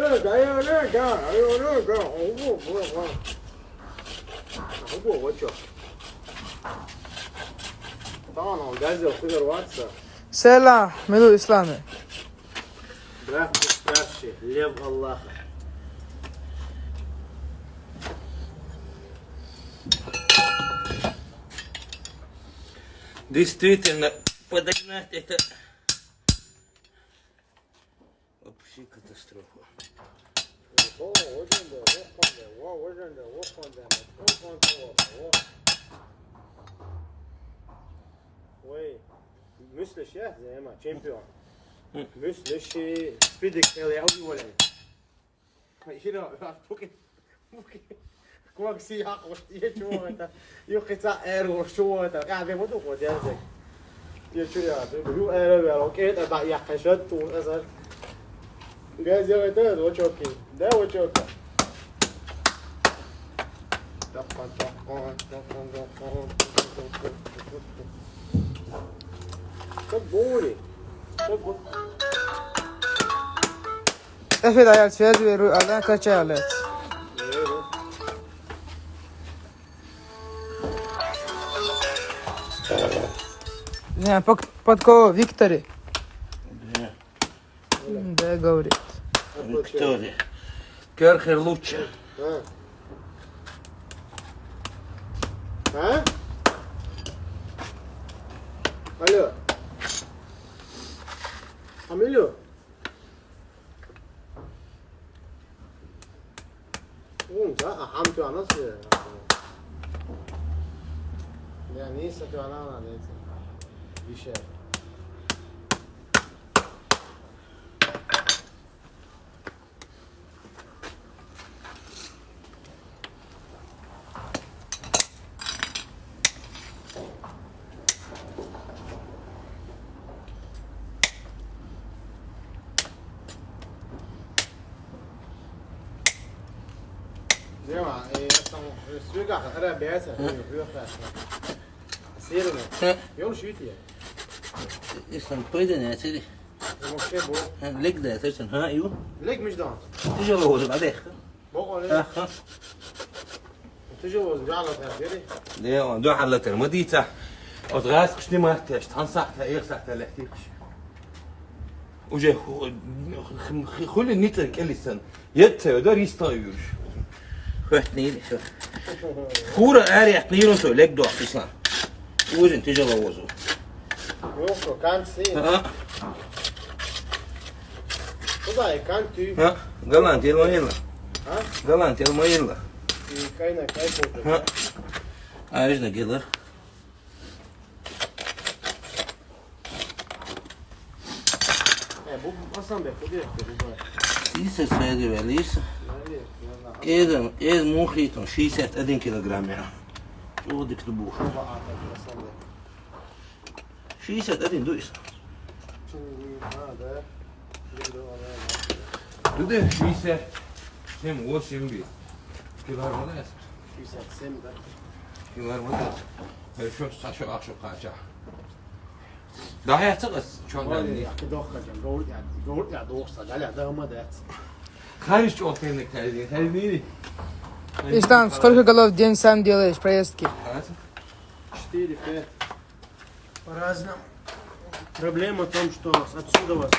هو وجهه طبعا هو جاهز وفيدر واتساب Selam, melu İslam'ı. Bırak şey, lev Allah'a. действительно подогнать это вообще катастрофа Vay, müsleş ya, zeyma, şampiyon. Müsleş, spidik, ele avi vole. Hira, bugün, كوك سياق وشتيه شو هذا يقطع اير وشو هذا قاعد يمدو وديازك يشو يا بيو اير يا اوكي تبع يا حشد واسر جاز يا ده وشوكي ده وشوكا كبوري Efil ayalt fiyat veriyor, Allah'ın kaç ayalt? Не, под кого? Виктори? Да, говорит. Виктория Керхер лучше ها؟ الو عملو 자, 함tu anası. Yani satıyor ana neyse. Bir şey. Ja, suga era beter. Ser Ha, Yol şüt ya. isem koydun ya seni. Moşe bu. Leg de tersen ha ايوه. Lek mecdan. تجاوز بعدين. Bok ها öyle. ها. Tujavuz jala tafsiri. ليه دو حلت المديتا وتغاس قشتي ما تاش تنصح تاير صح تلحتيك وجه خل النيتر كلسن يت دار يستاير Hört neydi? Kura er yaknıyın so leg do akışlan. Uzun tujavozu. Yok kan si. Ha Bu da kan tü. ha. Galant elmayla. Ha? Galant elmayla. Kayna kay koydu. Ha. Ayrıca da gelir. Bu Hasan Bey bu diyor bu. İyisi sayıdı veliyse. Ez muhiton 61 kilogram ya. O dikti bu. 61 duysa. Du det viser hem år sen vi. Kilar mı da? Kilar mı da? Her şu saçı akşam kaça. Daha yatırız şu anda. Doğru ya doğrusa gel adamı da. Karış otellik terzi. Her neydi? Истан, сколько голов в день сам делаешь поездки? 4-5. По-разному. Проблема в том, что отсюда вас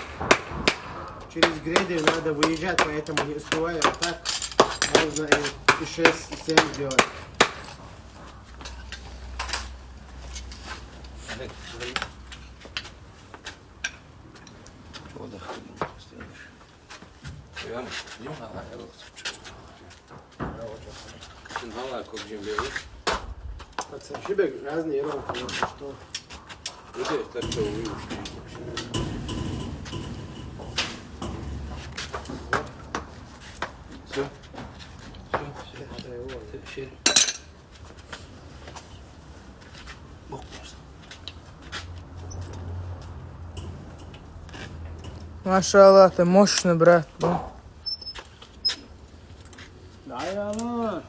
через грейды надо выезжать, поэтому не успеваю. А так можно и 6-7 сделать. Подсобщибек разные ерофы, что... Все. Şey. Bok. Машаллах, ты мощный, брат. Ну. Да, я мама.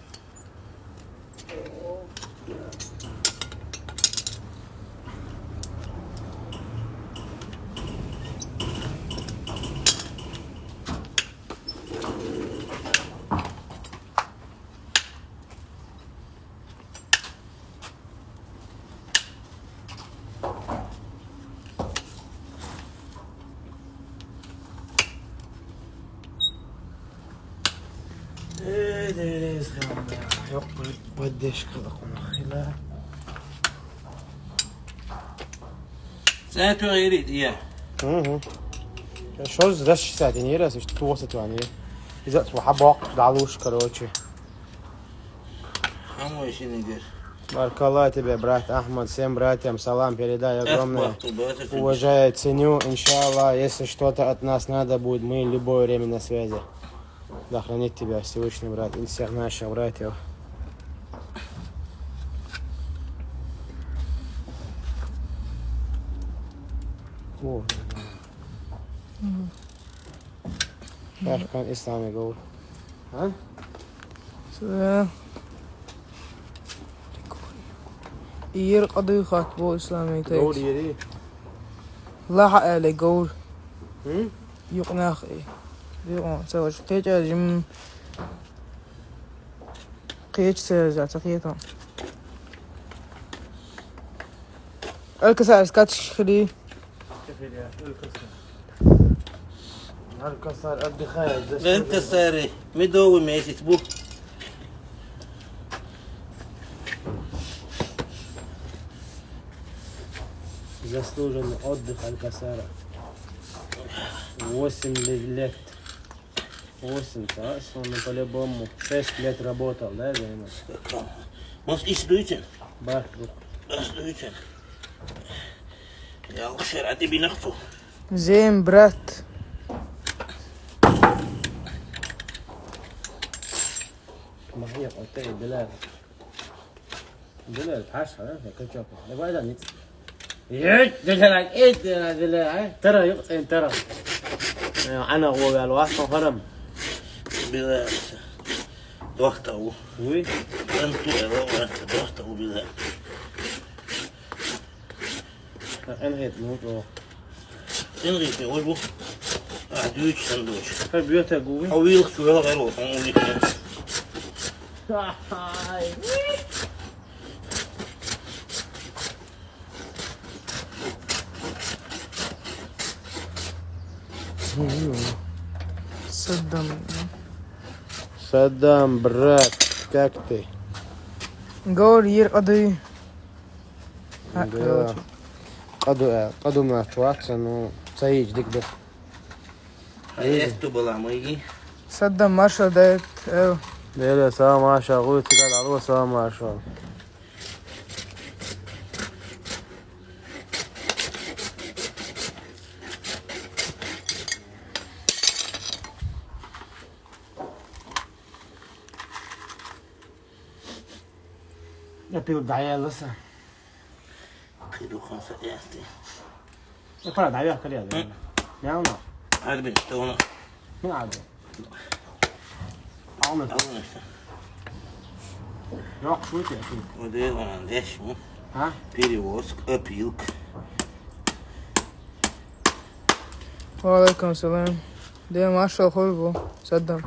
Yok بديش كذا خلا. Sen tüyeri ya. شو زدش ساعتين يراس ايش توصلت يعني اذا حب وقت دعلوش كروتشي. Ama işini gör. بارك الله тебе, брат Ахмад, всем братьям салам передай огромное. Уважаю. Уважаю, ценю, иншаллах, если что-то от нас надо будет, мы в любое время на связи. Да хранит тебя Всевышний, брат, и всех наших братьев. О. Как كان إسلامي يقول ها؟ يير قضي خاطبو إسلامي قول تيك يدي لا حق لي قول هم؟ يقناخ إيه يقون سوى شقيت جم قيت سيرجع تقيتهم الكسار سكاتش خلي هالكسر قد خايف Ben kasarı. Mi doğu mesit bu. Заслуженный отдых Алькасара. 8 лет. 8, да? Он по-любому 6 лет работал, да, Займа? Mas iş duyuyorsun. Бах, İş duyuyorsun. Ya şerade bir naktu. زين برات ما هي قلت لي دلال دلال حاشا كم يبغى ده نيت يد دلال ايه دلال ترى يقطع ترى انا هو قال واحد هرم Biraz. Dohtavu. Oui. Antu evo vasta dohtavu bile. En heet moet wel. Enrique, oibu. Duits sandwich. Hij buurt er goed. Al wil ik wel wel op een weekend. Saddam, брат, как ты? Gor hier قضي. Да. قدم شواتس انه سيج ديك ده. Esto была мои. صدم مارشال دايت. ليلة سوا ما شغول تقعد على سوا ما شغول. Jag più dai allora. Pido con se este. E poi dai a calare. Ja, no. Arbin stona. Nu hade. Allmänt. Ja, skjut jag. Och det var en desmo. Ha? Перевозк, опилк. وعليكم السلام. ده مارشال خلبو صدم.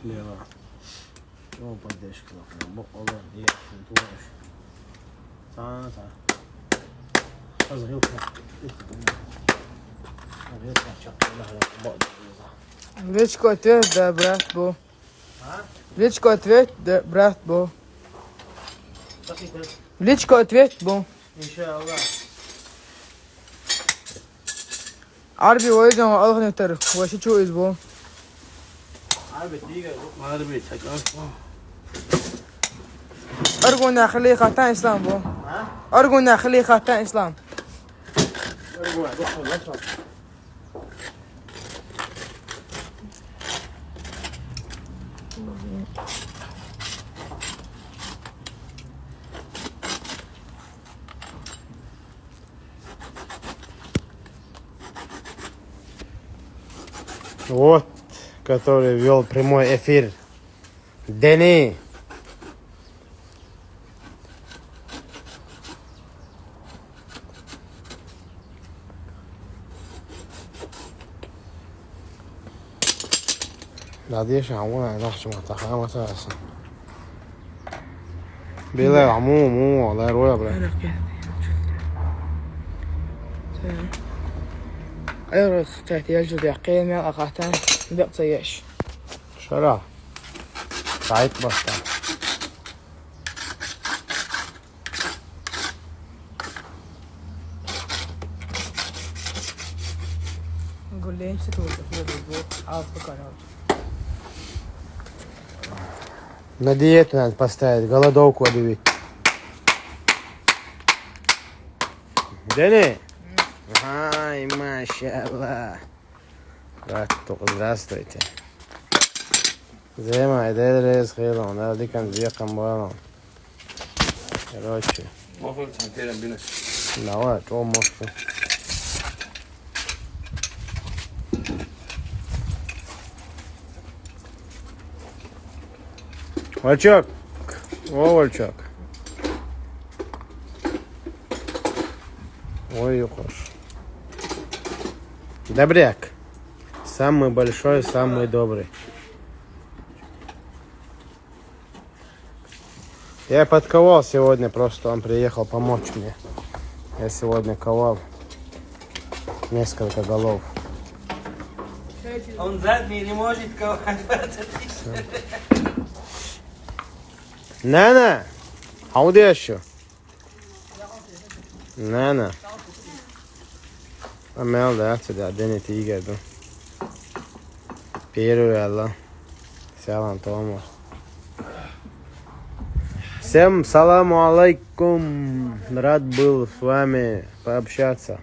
Leva. Não pode deixar que não. Bom, olha, e tu vais. Tá. Faz rio cá. Rio cá, chapéu lá, Večko ответ да брат бо. Večko ответ да брат бо. Večko ответ бо. İnşallah. عربي ويجا والغني تر وش شو اسبو. Harbi takan. ارجونا خليه خاتان اسلام بو. ارجونا خليه خاتان اسلام. Вот, который вел прямой эфир. Дени. بعديش عمونا نخش متخيل مثلا بلا عموم والله رويا بلا ايرو تحتي الجو دقيقة مع اقاتان بقصيش. شرا سعيد بسطة نقول لي ايش تقول في الاسبوع عارف قناه. На диету надо поставить, голодовку объявить. Дени? Ай, машаллах. Здравствуйте. زي ما ادرس خيرون هذه كان زي قنبالون. Короче. Mogu sam tjedan binas. Давай, что можешь? Вольчок. О, Вольчок. Ой, уходишь. Добряк. Самый большой, самый добрый. Я подковал сегодня, просто он приехал помочь мне. Я сегодня ковал несколько голов. On zadnji ne može kao Nana, how dare you? Nana. Amel da se da deneti igadu. Piru yalla. Selam Tomo. Всем саламу алейкум. Рад был с вами пообщаться.